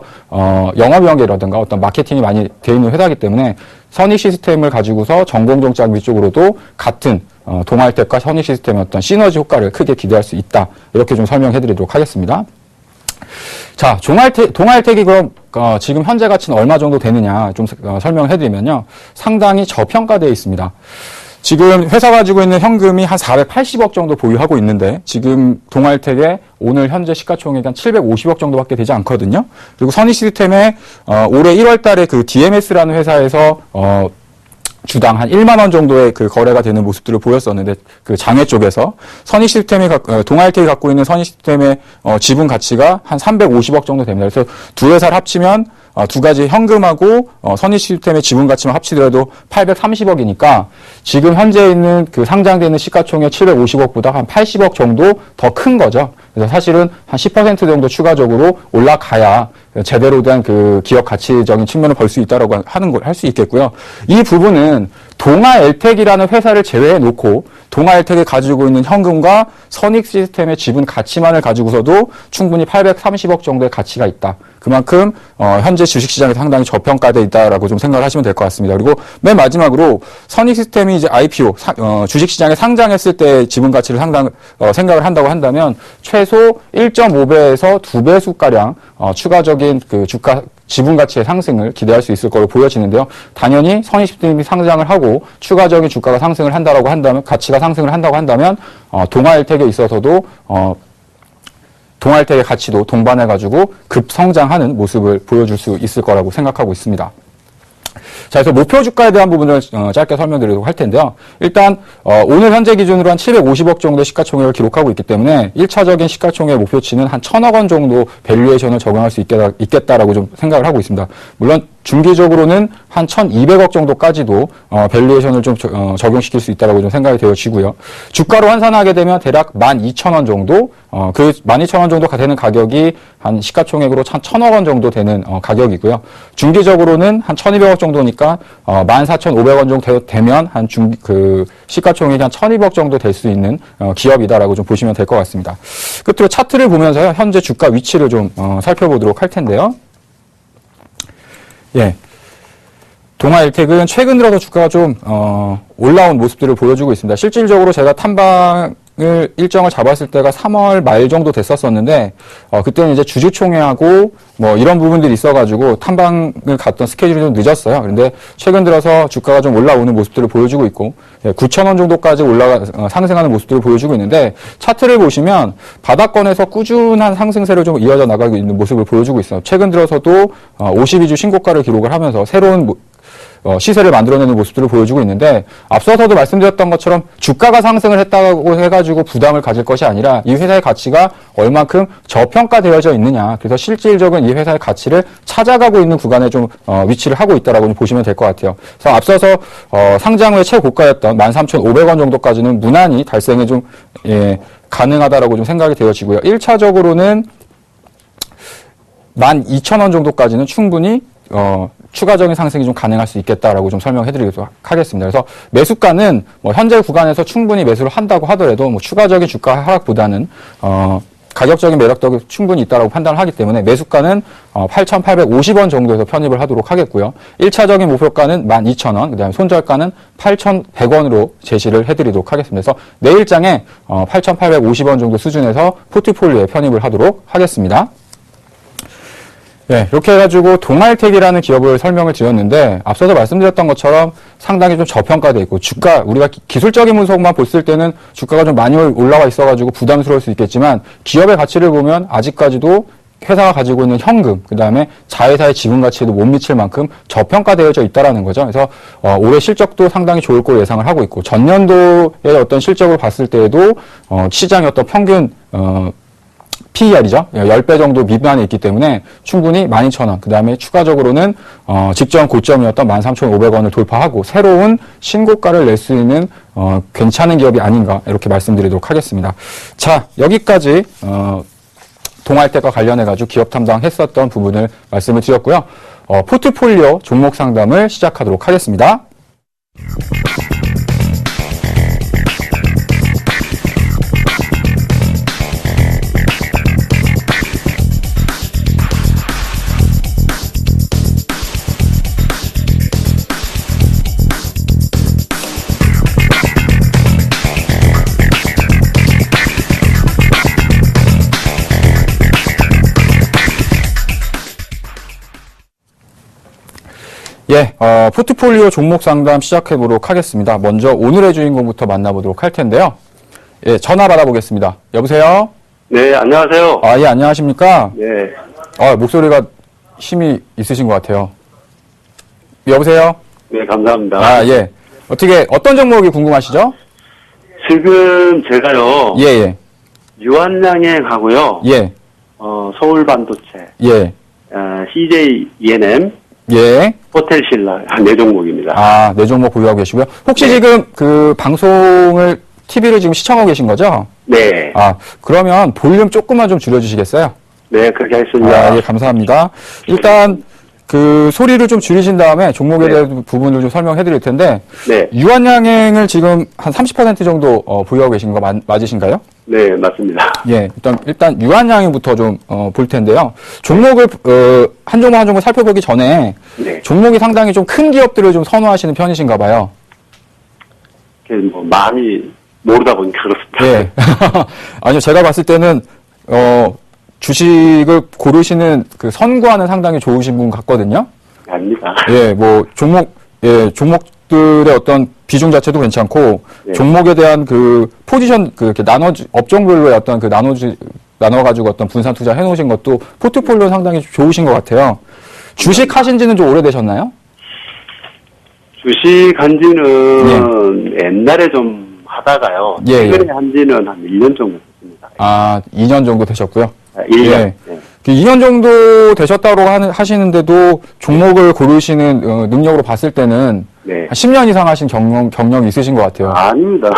영업 연계라든가 어떤 마케팅이 많이 되어 있는 회사이기 때문에 선익 시스템을 가지고서 전공정 장비 쪽으로도 같은 동아일텍과 선익 시스템의 어떤 시너지 효과를 크게 기대할 수 있다, 이렇게 좀 설명해 드리도록 하겠습니다. 자, 동아일텍이 그럼 지금 현재 가치는 얼마 정도 되느냐 좀 설명해 드리면요. 상당히 저평가되어 있습니다. 지금 회사 가지고 있는 현금이 한 480억 정도 보유하고 있는데, 지금 동아일텍의 오늘 현재 시가총액이 한 750억 정도밖에 되지 않거든요. 그리고 선익 시스템에 올해 1월 달에 그 DMS라는 회사에서 주당 한 1만 원 정도의 그 거래가 되는 모습들을 보였었는데, 그 장외 쪽에서 선익 시스템이 동아일텍이 갖고 있는 선익 시스템의 지분 가치가 한 350억 정도 됩니다. 그래서 두 회사를 합치면 두 가지 현금하고 선익 시스템의 지분 가치만 합치더라도 830억이니까 지금 현재 있는 그 상장되는 시가총액 750억보다 한 80억 정도 더 큰 거죠. 그래서 사실은 한 10% 정도 추가적으로 올라가야 제대로 된 그 기업 가치적인 측면을 볼 수 있다라고 할 수 있겠고요. 이 부분은 동아엘텍이라는 회사를 제외해 놓고 동아엘텍이 가지고 있는 현금과 선익 시스템의 지분 가치만을 가지고서도 충분히 830억 정도의 가치가 있다. 그만큼 현재 주식시장이 상당히 저평가되어 있다라고 좀 생각을 하시면 될 것 같습니다. 그리고 맨 마지막으로 선익 시스템이 이제 IPO 주식시장에 상장했을 때 지분 가치를 생각을 한다고 한다면 최소 1.5배에서 2배수 가량 추가적인 그 지분 가치의 상승을 기대할 수 있을 거로 보여지는데요. 당연히 선익 시스템이 상장을 하고 추가적인 주가가 상승을 한다라고 한다면, 가치가 상승을 한다고 한다면 동아일텍에 있어서도 동아일텍의 가치도 동반해가지고 급성장하는 모습을 보여줄 수 있을 거라고 생각하고 있습니다. 자, 그래서 목표 주가에 대한 부분을 짧게 설명드리도록 할 텐데요. 일단 오늘 현재 기준으로 한 750억 정도의 시가총액을 기록하고 있기 때문에 1차적인 시가총액 목표치는 한 1,000억 원 정도 밸류에이션을 적용할 수 있겠다라고 좀 생각을 하고 있습니다. 물론 중기적으로는 한 1,200억 정도까지도 밸류에이션을 좀 적용시킬 수 있다라고 좀 생각이 되어지고요. 주가로 환산하게 되면 대략 12,000원 정도, 그 12,000원 정도가 되는 가격이 한 시가총액으로 한 1,000억 원 정도 되는 가격이고요. 중기적으로는 한 1,200억 정도니까 보니까 14,500원 정도 되면 한 시가총액이 한 1,200억 정도 될 수 있는 기업이다라고 좀 보시면 될 것 같습니다. 끝으로 차트를 보면서요, 현재 주가 위치를 좀 살펴보도록 할 텐데요. 예. 동아일텍은 최근 들어서 주가가 좀 올라온 모습들을 보여주고 있습니다. 실질적으로 제가 탐방을 일정을 잡았을 때가 3월 말 정도 됐었었는데 그때는 이제 주주총회하고 뭐 이런 부분들이 있어가지고 탐방을 갔던 스케줄이 좀 늦었어요. 그런데 최근 들어서 주가가 좀 올라오는 모습들을 보여주고 있고 9,000원 정도까지 상승하는 모습들을 보여주고 있는데 차트를 보시면 바닥권에서 꾸준한 상승세를 좀 이어져 나가고 있는 모습을 보여주고 있어요. 최근 들어서도 52주 신고가를 기록을 하면서 새로운 시세를 만들어내는 모습들을 보여주고 있는데 앞서서도 말씀드렸던 것처럼 주가가 상승을 했다고 해가지고 부담을 가질 것이 아니라 이 회사의 가치가 얼만큼 저평가되어져 있느냐. 그래서 실질적인 이 회사의 가치를 찾아가고 있는 구간에 좀 위치를 하고 있다라고 좀 보시면 될 것 같아요. 그래서 앞서서 상장 후에 최고가였던 13,500원 정도까지는 무난히 달성이 좀 가능하다라고 좀 생각이 되어지고요. 1차적으로는 12,000원 정도까지는 충분히 추가적인 상승이 좀 가능할 수 있겠다라고 좀 설명해드리도록 하겠습니다. 그래서 매수가는 뭐 현재 구간에서 충분히 매수를 한다고 하더라도 뭐 추가적인 주가 하락보다는 가격적인 매력도 충분히 있다라고 판단을 하기 때문에 매수가는 8,850원 정도에서 편입을 하도록 하겠고요. 1차적인 목표가는 12,000원, 그다음에 손절가는 8,100원으로 제시를 해드리도록 하겠습니다. 그래서 내일장에 8,850원 정도 수준에서 포트폴리오에 편입을 하도록 하겠습니다. 네, 이렇게 해가지고 동아일텍이라는 기업을 설명을 드렸는데 앞서서 말씀드렸던 것처럼 상당히 좀 저평가되어 있고 주가 우리가 기술적인 분석만 봤을 때는 주가가 좀 많이 올라와 있어가지고 부담스러울 수 있겠지만 기업의 가치를 보면 아직까지도 회사가 가지고 있는 현금, 그 다음에 자회사의 지분 가치에도 못 미칠 만큼 저평가되어져 있다라는 거죠. 그래서 올해 실적도 상당히 좋을 걸 예상을 하고 있고 전년도의 어떤 실적을 봤을 때에도 시장의 어떤 평균 PER이죠. 10배 정도 미만에 있기 때문에 충분히 12,000원, 그 다음에 추가적으로는 직전 고점이었던 13,500원을 돌파하고 새로운 신고가를 낼 수 있는 괜찮은 기업이 아닌가 이렇게 말씀드리도록 하겠습니다. 자, 여기까지 동아일텍과 관련해가지고 기업 탐방했었던 부분을 말씀을 드렸고요. 포트폴리오 종목 상담을 시작하도록 하겠습니다. 예, 포트폴리오 종목 상담 시작해보도록 하겠습니다. 먼저 오늘의 주인공부터 만나보도록 할 텐데요. 예, 전화 받아보겠습니다. 여보세요? 네, 안녕하세요. 아, 예, 안녕하십니까? 네. 목소리가 힘이 있으신 것 같아요. 여보세요? 네, 감사합니다. 아, 예. 어떤 종목이 궁금하시죠? 지금 제가요. 예, 예. 유한양행하고요. 예. 서울반도체. 예. CJ ENM. 예. 호텔신라. 네 종목입니다. 아, 네 종목 보유하고 계시고요. 혹시 네. 지금 그 방송을, TV를 지금 시청하고 계신 거죠? 네. 아, 그러면 볼륨 조금만 좀 줄여주시겠어요? 네, 그렇게 하겠습니다. 아, 예, 감사합니다. 일단, 그 소리를 좀 줄이신 다음에 종목에 네. 대한 부분을 좀 설명해 드릴 텐데, 네. 유한양행을 지금 한 30% 정도 보유하고 계신 거 맞으신가요? 네, 맞습니다. 예, 일단 유한양행부터 좀 볼 텐데요. 종목을 한 종목 한 종목 살펴보기 전에 네. 종목이 상당히 좀 큰 기업들을 좀 선호하시는 편이신가 봐요. 뭐 많이 모르다 보니까 그렇습니다. 예. 아니요, 제가 봤을 때는 주식을 고르시는 그 선구안은 상당히 좋으신 분 같거든요. 아닙니다. 예, 뭐 종목들의 어떤 비중 자체도 괜찮고 네. 종목에 대한 그 포지션 이렇게 업종별로의 어떤 그 나눠가지고 어떤 분산 투자 해놓으신 것도 포트폴리오 상당히 좋으신 것 같아요. 주식 하신 지는 좀 오래되셨나요? 주식 한지는 옛날에 좀 하다가요. 예, 최근에 예. 한지는 한 1년 정도 됐습니다. 아, 2년 정도 되셨고요. 1년. 예. 네. 2년 정도 되셨다고 하시는데도 종목을 고르시는 능력으로 봤을 때는 네. 한 10년 이상 하신 경력이 있으신 것 같아요. 아닙니다.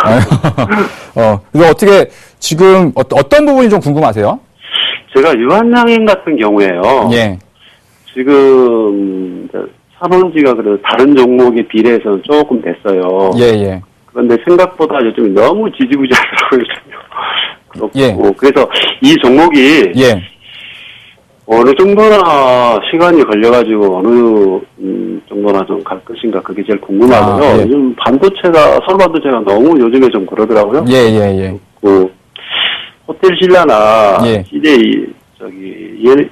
그래서 어떻게 지금 어떤 부분이 좀 궁금하세요? 제가 유한양행 같은 경우에요. 예. 지금 사놓은 지가 그래도 다른 종목에 비례해서는 조금 됐어요. 예, 예. 그런데 생각보다 요즘 너무 지지부진하더라고요. 그렇고 예. 그래서 이 종목이 예. 어느 정도나 시간이 걸려가지고 어느 정도나 좀 갈 것인가 그게 제일 궁금하고요. 아, 예. 요즘 서울 반도체가 너무 요즘에 좀 그러더라고요. 예, 예, 예. 그 호텔 신라나 예. CJ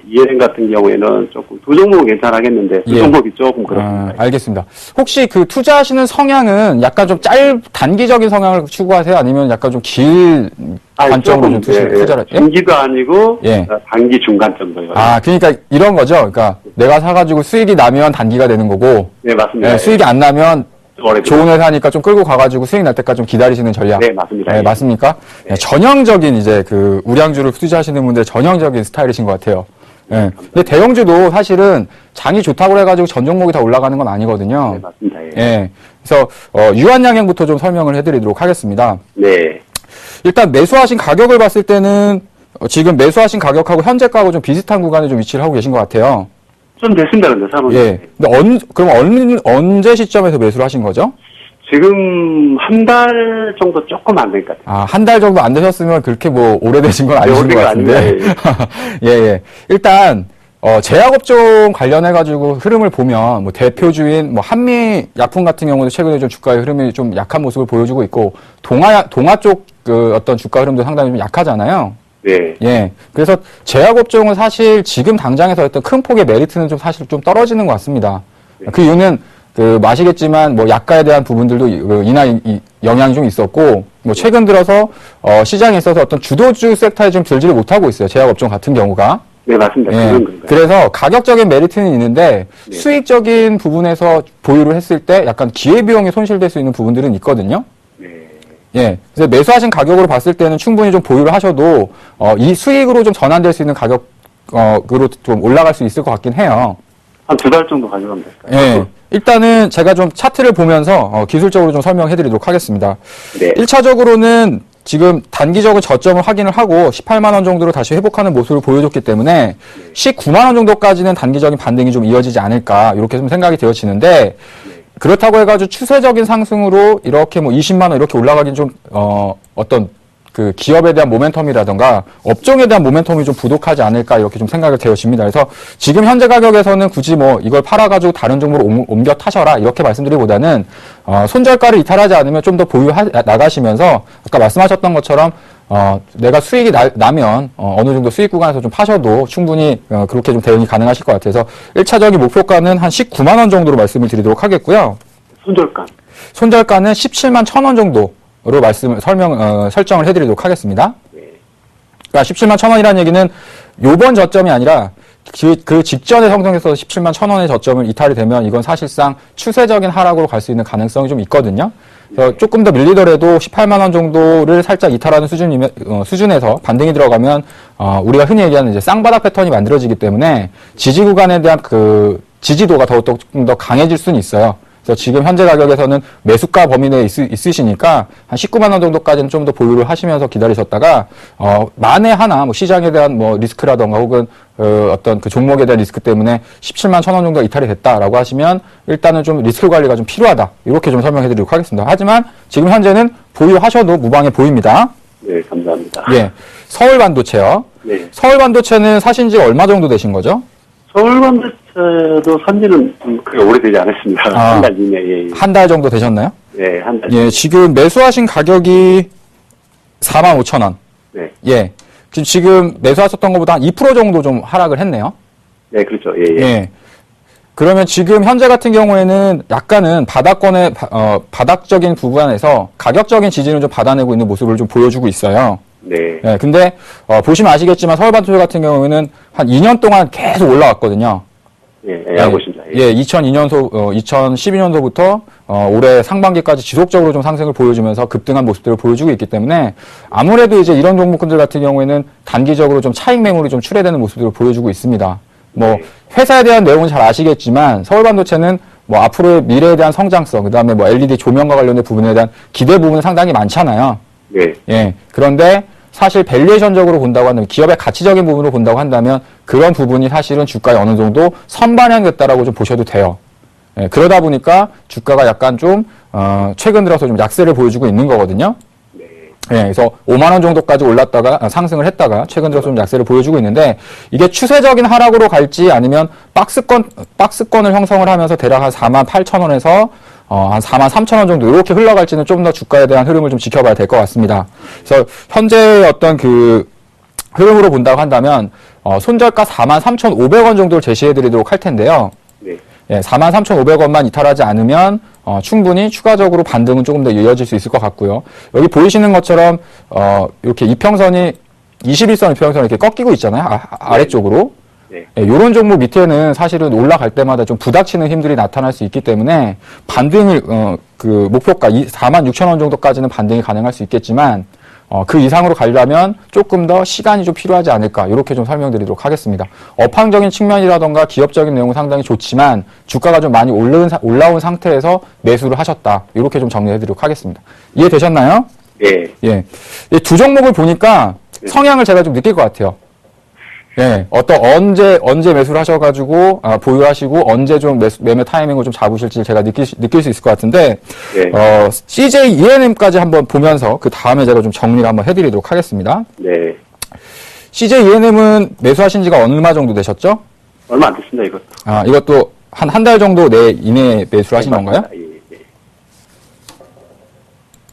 이해행 같은 경우에는 조금 두 종목은 괜찮하겠는데 두 예. 종목이 조금 그렇습니다. 알겠습니다. 혹시 그 투자하시는 성향은 약간 좀 단기적인 성향을 추구하세요? 아니면 약간 좀 길 관점으로 좀 투자를? 예? 단기도 아니고 예. 단기 중간 정도요. 아, 그러니까 이런 거죠. 그러니까 내가 사가지고 수익이 나면 단기가 되는 거고, 네 맞습니다. 예, 수익이 안 나면 오래돼요. 좋은 회사니까 좀 끌고 가가지고 수익 날 때까지 좀 기다리시는 전략. 네 맞습니다. 네, 예. 맞습니까? 예, 전형적인 이제 그 우량주를 투자하시는 분들 전형적인 스타일이신 것 같아요. 예. 근데 대형주도 사실은 장이 좋다고 해가지고 전 종목이 다 올라가는 건 아니거든요. 네 맞습니다. 예. 예. 그래서 유한양행부터 좀 설명을 해드리도록 하겠습니다. 네. 일단 매수하신 가격을 봤을 때는 지금 매수하신 가격하고 현재가하고 좀 비슷한 구간에 좀 위치를 하고 계신 것 같아요. 좀 됐습니다, 근데 사모님. 예. 근데 그럼 언제 시점에서 매수를 하신 거죠? 지금 한 달 정도 조금 안 될 것 같아요. 아, 한 달 정도 안 되셨으면 그렇게 뭐 오래되신 건 아니신 것 오래가 같은데. 아닙니다. 예, 예. 일단, 제약업종 관련해가지고 흐름을 보면, 뭐, 대표주인, 뭐, 한미약품 같은 경우도 최근에 좀 주가의 흐름이 좀 약한 모습을 보여주고 있고, 동아 쪽 그 어떤 주가 흐름도 상당히 좀 약하잖아요. 네. 예. 그래서 제약업종은 사실 지금 당장에서 어떤 큰 폭의 메리트는 좀 사실 좀 떨어지는 것 같습니다. 네. 그 이유는 아시겠지만 뭐 약가에 대한 부분들도 영향이 좀 있었고, 뭐 최근 들어서 시장에 있어서 어떤 주도주 섹터에 좀 들지를 못하고 있어요. 제약업종 같은 경우가. 네, 맞습니다. 예. 그건 그런가요? 그래서 가격적인 메리트는 있는데 네. 수익적인 부분에서 보유를 했을 때 약간 기회비용이 손실될 수 있는 부분들은 있거든요. 네. 예. 그래서 매수하신 가격으로 봤을 때는 충분히 좀 보유를 하셔도, 이 수익으로 좀 전환될 수 있는 가격으로 좀 올라갈 수 있을 것 같긴 해요. 한 두 달 정도 가져가면 될까요? 예. 일단은 제가 좀 차트를 보면서, 기술적으로 좀 설명해 드리도록 하겠습니다. 네. 1차적으로는 지금 단기적으로 저점을 확인을 하고 18만원 정도로 다시 회복하는 모습을 보여줬기 때문에 19만원 정도까지는 단기적인 반등이 좀 이어지지 않을까, 이렇게 좀 생각이 되어지는데, 그렇다고 해가지고 추세적인 상승으로 이렇게 뭐 20만원 이렇게 올라가긴 좀, 어떤 그 기업에 대한 모멘텀이라던가 업종에 대한 모멘텀이 좀 부족하지 않을까 이렇게 좀 생각이 되어집니다. 그래서 지금 현재 가격에서는 굳이 뭐 이걸 팔아가지고 다른 종목으로 옮겨 타셔라 이렇게 말씀드리기보다는 손절가를 이탈하지 않으면 좀 더 나가시면서 아까 말씀하셨던 것처럼 내가 수익이 나면 어느 정도 수익 구간에서 좀 파셔도 충분히 그렇게 좀 대응이 가능하실 것 같아서 1차적인 목표가는 한 19만 원 정도로 말씀을 드리도록 하겠고요. 손절가는 17만 1,000원 정도. 로 설정을 해드리도록 하겠습니다. 그러니까 17만 1,000원이라는 얘기는 요번 저점이 아니라 그 직전에 형성해서 17만 1,000원의 저점을 이탈이 되면 이건 사실상 추세적인 하락으로 갈 수 있는 가능성이 좀 있거든요. 그래서 조금 더 밀리더라도 18만 원 정도를 살짝 이탈하는 수준에서 반등이 들어가면 우리가 흔히 얘기하는 이제 쌍바닥 패턴이 만들어지기 때문에 지지 구간에 대한 그 지지도가 더욱더 좀 더 강해질 수는 있어요. 그래서 지금 현재 가격에서는 매수가 범위 내에 있으시니까 한 19만 원 정도까지는 좀 더 보유를 하시면서 기다리셨다가 만에 하나 뭐 시장에 대한 뭐 리스크라던가 혹은 어떤 그 종목에 대한 리스크 때문에 17만 1,000원 정도 이탈이 됐다라고 하시면 일단은 좀 리스크 관리가 좀 필요하다 이렇게 좀 설명해 드리도록 하겠습니다. 하지만 지금 현재는 보유하셔도 무방해 보입니다. 네, 감사합니다. 예, 서울반도체요. 네. 서울반도체는 사신 지 얼마 정도 되신 거죠? 서울반도체도 산지는 좀 그렇게 오래되지 않았습니다. 한 달 이내에. 한 달 정도 되셨나요? 네, 한 달. 예, 지금 매수하신 가격이 45,000원. 네. 예. 지금 매수하셨던 것보다 한 2% 정도 좀 하락을 했네요. 네, 그렇죠. 예, 예. 예. 그러면 지금 현재 같은 경우에는 약간은 바닥적인 부분에서 가격적인 지지는 좀 받아내고 있는 모습을 좀 보여주고 있어요. 네. 예, 근데, 보시면 아시겠지만 서울반도체 같은 경우에는 한 2년 동안 계속 올라왔거든요. 예, 알고 있습니다. 예, 2012년도부터 올해 상반기까지 지속적으로 좀 상승을 보여주면서 급등한 모습들을 보여주고 있기 때문에 아무래도 이제 이런 종목군들 같은 경우에는 단기적으로 좀 차익 매물이 좀 출회되는 모습들을 보여주고 있습니다. 뭐 회사에 대한 내용은 잘 아시겠지만 서울반도체는 뭐 앞으로의 미래에 대한 성장성, 그다음에 뭐 LED 조명과 관련된 부분에 대한 기대 부분은 상당히 많잖아요. 네. 예. 그런데 사실 밸류에이션적으로 본다고 한다면 기업의 가치적인 부분으로 본다고 한다면 그런 부분이 사실은 주가에 어느 정도 선반영됐다라고 좀 보셔도 돼요. 예, 그러다 보니까 주가가 약간 좀 최근 들어서 좀 약세를 보여주고 있는 거거든요. 네. 예, 그래서 5만 원 정도까지 올랐다가 상승을 했다가 최근 들어서 좀 약세를 보여주고 있는데 이게 추세적인 하락으로 갈지 아니면 박스권을 형성을 하면서 대략 한 4만 8천 원에서 한 4만 3천 원 정도 이렇게 흘러갈지는 좀 더 주가에 대한 흐름을 좀 지켜봐야 될 것 같습니다. 그래서 현재 어떤 그 흐름으로 본다고 한다면 손절가 4만 3,500원 정도를 제시해 드리도록 할 텐데요. 네. 예, 43,500원만 이탈하지 않으면 충분히 추가적으로 반등은 조금 더 이어질 수 있을 것 같고요. 여기 보이시는 것처럼 이렇게 이평선이 21선 이평선이 이렇게 꺾이고 있잖아요. 아래쪽으로. 네. 예, 이런 종목 밑에는 사실은 올라갈 때마다 좀 부닥치는 힘들이 나타날 수 있기 때문에 반등을 그 목표가 46,000원 정도까지는 반등이 가능할 수 있겠지만 그 이상으로 가려면 조금 더 시간이 좀 필요하지 않을까 이렇게 좀 설명드리도록 하겠습니다. 업황적인 측면이라던가 기업적인 내용은 상당히 좋지만 주가가 좀 많이 올라온 상태에서 매수를 하셨다 이렇게 좀 정리해드리도록 하겠습니다. 이해되셨나요? 네. 예, 이 두 종목을 보니까 성향을 제가 좀 느낄 것 같아요. 예, 언제 매수를 하셔가지고, 보유하시고, 언제 좀 매매 타이밍을 좀 잡으실지 제가 느낄 수 있을 것 같은데, 네. CJ ENM까지 한번 보면서, 그 다음에 제가 좀 정리를 한번 해드리도록 하겠습니다. 네. CJ ENM은 매수하신 지가 얼마 정도 되셨죠? 얼마 안 됐습니다, 이것도. 이것도 한 달 정도 이내에 매수를 하신 건가요? 예,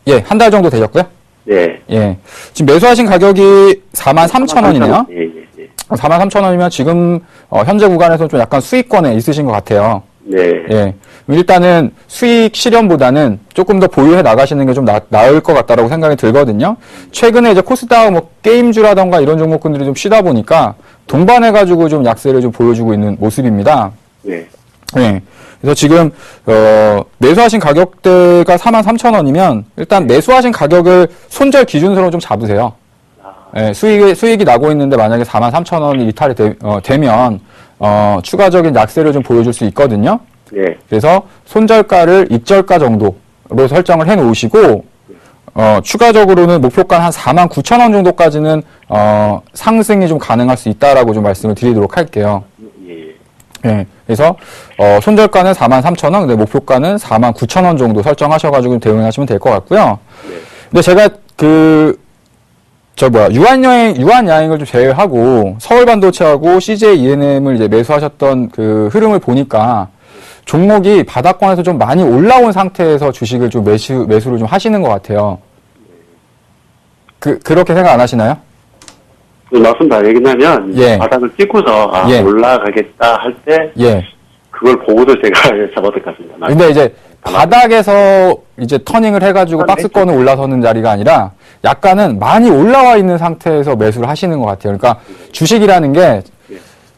예. 예, 한 달 정도 되셨고요? 네. 예. 지금 매수하신 가격이 43,000원이네요? 예, 예, 예. 43,000원이면 지금 현재 구간에서 좀 약간 수익권에 있으신 것 같아요. 네. 예. 일단은 수익 실현보다는 조금 더 보유해 나가시는 게 좀 나을 것 같다라고 생각이 들거든요. 최근에 이제 코스닥 뭐 게임주라던가 이런 종목군들이 좀 쉬다 보니까 동반해가지고 좀 약세를 좀 보여주고 있는 모습입니다. 네. 예. 그래서 지금 매수하신 가격대가 43,000원이면 일단 매수하신 가격을 손절 기준으로 좀 잡으세요. 예, 수익이 나고 있는데 만약에 43,000원이 이탈이 되면 추가적인 약세를 좀 보여줄 수 있거든요. 네. 그래서 손절가를 익절가 정도로 설정을 해 놓으시고 추가적으로는 목표가 한 49,000원 정도까지는 상승이 좀 가능할 수 있다라고 좀 말씀을 드리도록 할게요. 예. 예. 그래서 손절가는 43,000원, 근데 목표가는 49,000원 정도 설정하셔가지고 대응하시면 될 것 같고요. 네. 근데 제가 유한야행을 좀 제외하고 서울반도체하고 CJ ENM을 이제 매수하셨던 그 흐름을 보니까 종목이 바닥권에서 좀 많이 올라온 상태에서 주식을 좀 매수를 좀 하시는 것 같아요. 그렇게 생각 안 하시나요? 말씀 다 얘기하면 예. 바닥을 찍고서 예. 올라가겠다 할 때 예. 그걸 보고도 제가 잡았을 것 같습니다. 근데 이제 바닥에서 이제 터닝을 해가지고 박스권을 올라서는 자리가 아니라 약간은 많이 올라와 있는 상태에서 매수를 하시는 것 같아요. 그러니까 주식이라는 게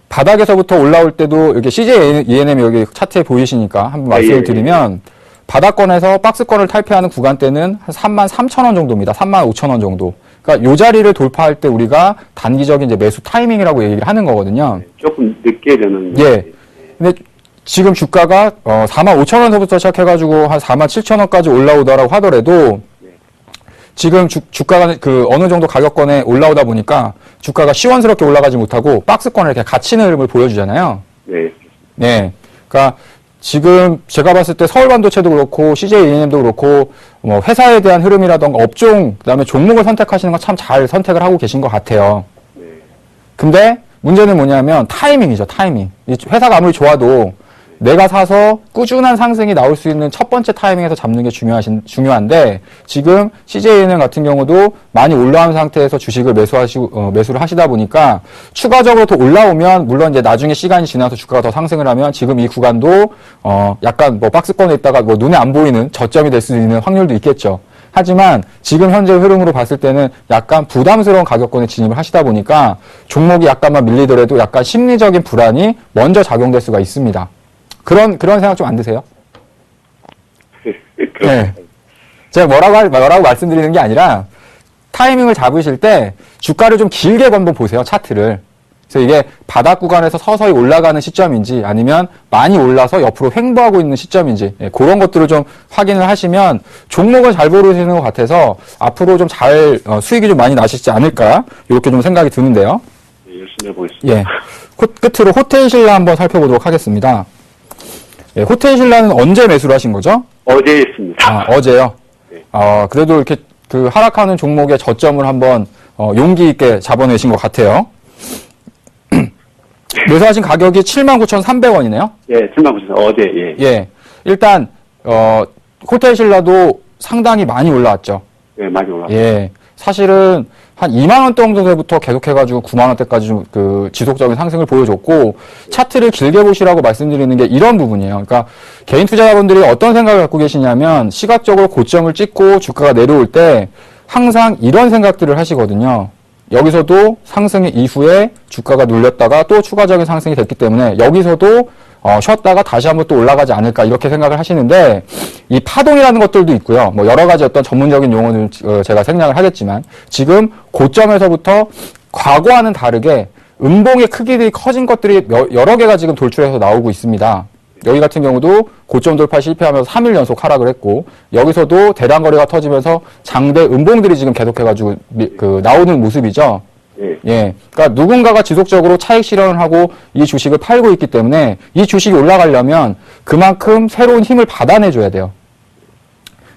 바닥에서부터 올라올 때도 이렇게 CJ ENM 여기 차트에 보이시니까 한번 말씀을 드리면 바닥권에서 박스권을 탈피하는 구간대는 한 33,000원 정도입니다. 35,000원 정도. 그러니까 요 자리를 돌파할 때 우리가 단기적인 이제 매수 타이밍이라고 얘기를 하는 거거든요. 조금 늦게 되는. 예. 근데 지금 주가가 45,000원서부터 시작해가지고 한 47,000원까지 올라오더라고 하더라도 지금 주가가 어느 정도 가격권에 올라오다 보니까 주가가 시원스럽게 올라가지 못하고 박스권에 이렇게 갇히는 흐름을 보여주잖아요. 네. 네. 그러니까 지금 제가 봤을 때 서울반도체도 그렇고 CJ ENM도 그렇고 뭐 회사에 대한 흐름이라던가 업종 그다음에 종목을 선택하시는 거 참 잘 선택을 하고 계신 것 같아요. 네. 근데 문제는 뭐냐면 타이밍이죠. 타이밍. 이 회사가 아무리 좋아도 내가 사서 꾸준한 상승이 나올 수 있는 첫 번째 타이밍에서 잡는 게 중요한데 지금 CJENM 같은 경우도 많이 올라온 상태에서 주식을 매수를 하시다 보니까 추가적으로 더 올라오면 물론 이제 나중에 시간이 지나서 주가가 더 상승을 하면 지금 이 구간도 약간 뭐 박스권에 있다가 뭐 눈에 안 보이는 저점이 될 수 있는 확률도 있겠죠. 하지만 지금 현재 흐름으로 봤을 때는 약간 부담스러운 가격권에 진입을 하시다 보니까 종목이 약간만 밀리더라도 약간 심리적인 불안이 먼저 작용될 수가 있습니다. 그런 생각 좀 안 드세요? 네. 제가 뭐라고 말씀드리는 게 아니라 타이밍을 잡으실 때 주가를 좀 길게 한번 보세요, 차트를. 그래서 이게 바닥 구간에서 서서히 올라가는 시점인지 아니면 많이 올라서 옆으로 횡보하고 있는 시점인지 그런 것들을 좀 확인을 하시면 종목을 잘 고르시는 것 같아서 앞으로 좀 잘 수익이 좀 많이 나시지 않을까 이렇게 좀 생각이 드는데요. 네, 열심히 해보겠습니다. 예. 끝으로 호텔 신라 한번 살펴보도록 하겠습니다. 예, 호텔 신라는 언제 매수를 하신 거죠? 어제 했습니다. 아, 어제요? 네. 그래도 이렇게 그 하락하는 종목의 저점을 한번 용기 있게 잡아내신 것 같아요. 매수하신 가격이 79,300원이네요. 예, 79,000원 어제, 예. 예. 일단, 호텔 신라도 상당히 많이 올라왔죠. 예, 많이 올랐어요. 예. 사실은 한 2만원 정도부터 계속해가지고 9만원대까지 좀 그 지속적인 상승을 보여줬고, 차트를 길게 보시라고 말씀드리는 게 이런 부분이에요. 그러니까 개인 투자자분들이 어떤 생각을 갖고 계시냐면, 시각적으로 고점을 찍고 주가가 내려올 때 항상 이런 생각들을 하시거든요. 여기서도 상승 이후에 주가가 눌렸다가 또 추가적인 상승이 됐기 때문에 여기서도 쉬었다가 다시 한번 또 올라가지 않을까 이렇게 생각을 하시는데, 이 파동이라는 것들도 있고요. 뭐 여러 가지 어떤 전문적인 용어는 제가 생략을 하겠지만, 지금 고점에서부터 과거와는 다르게 음봉의 크기들이 커진 것들이 여러 개가 지금 돌출해서 나오고 있습니다. 여기 같은 경우도 고점 돌파 실패하면서 3일 연속 하락을 했고, 여기서도 대량 거래가 터지면서 장대 음봉들이 지금 계속해가지고 나오는 모습이죠. 예. 예. 그러니까 누군가가 지속적으로 차익 실현을 하고 이 주식을 팔고 있기 때문에 이 주식이 올라가려면 그만큼 새로운 힘을 받아내줘야 돼요.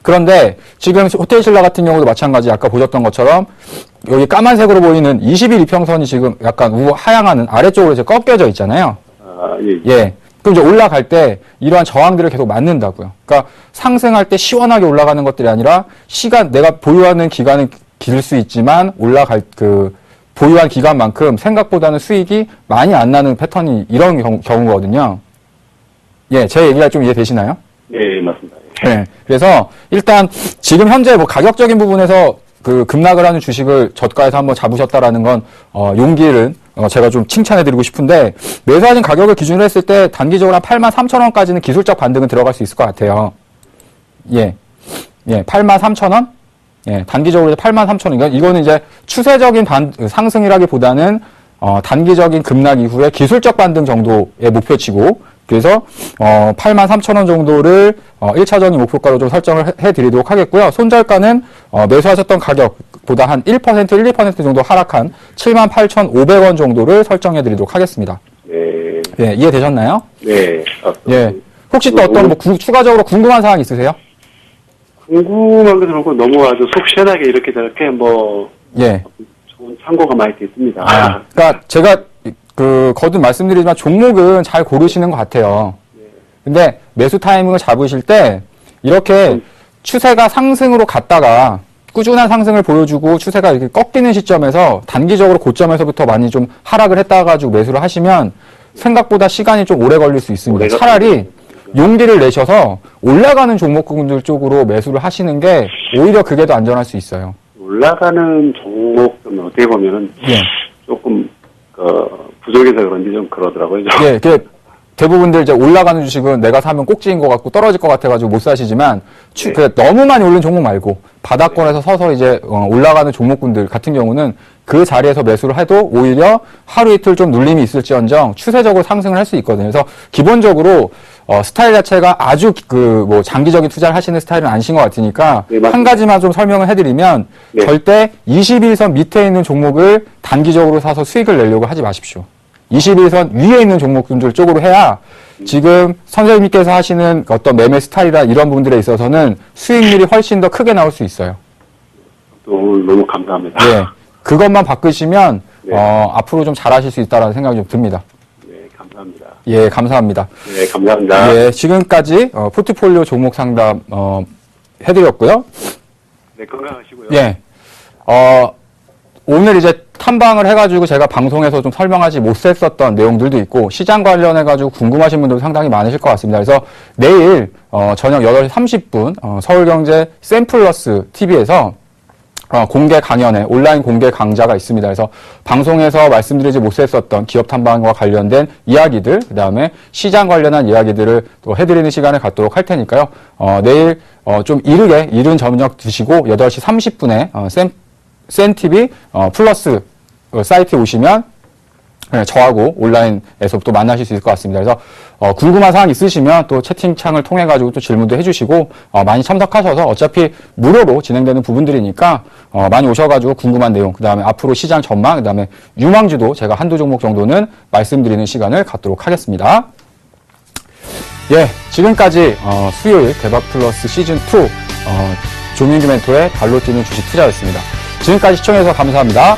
그런데 지금 호텔 신라 같은 경우도 마찬가지 아까 보셨던 것처럼 여기 까만색으로 보이는 20일 이평선이 지금 약간 하향하는 아래쪽으로 이제 꺾여져 있잖아요. 아, 예. 예. 그럼 이제 올라갈 때 이러한 저항들을 계속 맞는다고요. 그러니까 상승할 때 시원하게 올라가는 것들이 아니라 내가 보유하는 기간은 길 수 있지만 보유한 기간만큼 생각보다는 수익이 많이 안 나는 패턴이 이런 경우거든요. 예, 제 얘기가 좀 이해되시나요? 예, 맞습니다. 네. 그래서 일단 지금 현재 뭐 가격적인 부분에서 급락을 하는 주식을 저가에서 한번 잡으셨다라는 건 용기를 제가 좀 칭찬해드리고 싶은데, 매수하신 가격을 기준으로 했을 때 단기적으로 한 83,000원까지는 기술적 반등은 들어갈 수 있을 것 같아요. 예. 예, 83,000원? 예, 단기적으로 83,000원. 이거는 이제 추세적인 상승이라기보다는 단기적인 급락 이후에 기술적 반등 정도의 목표치고, 그래서 83,000원 정도를 1차적인 목표가로 좀 설정을 해드리도록 하겠고요. 손절가는 매수하셨던 가격보다 한 1%, 1~2% 정도 하락한 78,500원 정도를 설정해드리도록 하겠습니다. 예. 예, 이해되셨나요? 네. 예. 혹시 또 어떤 추가적으로 궁금한 사항 있으세요? 궁금한 게 들고 너무 아주 속 시원하게 이렇게 저렇게 예. 좋은 참고가 많이 됐습니다. 그러니까 제가 거듭 말씀드리지만 종목은 잘 고르시는 것 같아요. 근데 매수 타이밍을 잡으실 때 이렇게 추세가 상승으로 갔다가 꾸준한 상승을 보여주고 추세가 이렇게 꺾이는 시점에서 단기적으로 고점에서부터 많이 좀 하락을 했다가 가지고 매수를 하시면 생각보다 시간이 좀 오래 걸릴 수 있습니다. 차라리 용기를 내셔서 올라가는 종목군들 쪽으로 매수를 하시는 게 오히려 그게 더 안전할 수 있어요. 올라가는 종목은 어떻게 보면은 예. 조금 부족해서 그런지 좀 그러더라고요. 예, 대부분들 이제 올라가는 주식은 내가 사면 꼭지인 것 같고 떨어질 것 같아가지고 못 사시지만 너무 많이 오른 종목 말고 바닥권에서 서서 이제 올라가는 종목군들 같은 경우는 그 자리에서 매수를 해도 오히려 하루 이틀 좀 눌림이 있을지언정 추세적으로 상승을 할 수 있거든요. 그래서 기본적으로 스타일 자체가 아주 장기적인 투자를 하시는 스타일은 아니신 것 같으니까 네, 한 가지만 좀 설명을 해드리면 네. 절대 21선 밑에 있는 종목을 단기적으로 사서 수익을 내려고 하지 마십시오. 21선 위에 있는 종목들 쪽으로 해야 지금 선생님께서 하시는 어떤 매매 스타일이나 이런 부분들에 있어서는 수익률이 훨씬 더 크게 나올 수 있어요. 오늘 너무 감사합니다. 예. 그것만 바꾸시면 네. 앞으로 좀 잘하실 수 있다라는 생각이 좀 듭니다. 네, 감사합니다. 예, 감사합니다. 네, 감사합니다. 예, 지금까지 포트폴리오 종목 상담 해드렸고요. 네, 건강하시고요. 예. 오늘 이제 탐방을 해가지고 제가 방송에서 좀 설명하지 못했었던 내용들도 있고 시장 관련해가지고 궁금하신 분들도 상당히 많으실 것 같습니다. 그래서 내일 저녁 8시 30분 서울경제 샘플러스 TV에서 공개 강연회, 온라인 공개 강좌가 있습니다. 그래서 방송에서 말씀드리지 못했었던 기업 탐방과 관련된 이야기들, 그 다음에 시장 관련한 이야기들을 또 해드리는 시간을 갖도록 할 테니까요. 내일 좀 이른 저녁 드시고 8시 30분에 샘TV 플러스 사이트에 오시면 저하고 온라인에서 또 만나실 수 있을 것 같습니다. 그래서 궁금한 사항 있으시면 또 채팅창을 통해 가지고 또 질문도 해주시고 많이 참석하셔서 어차피 무료로 진행되는 부분들이니까 많이 오셔가지고 궁금한 내용, 그 다음에 앞으로 시장 전망, 그 다음에 유망주도 제가 한두 종목 정도는 말씀드리는 시간을 갖도록 하겠습니다. 예, 지금까지 수요일 대박 플러스 시즌 2 조민규 멘토의 발로 뛰는 주식 투자였습니다. 지금까지 시청해주셔서 감사합니다.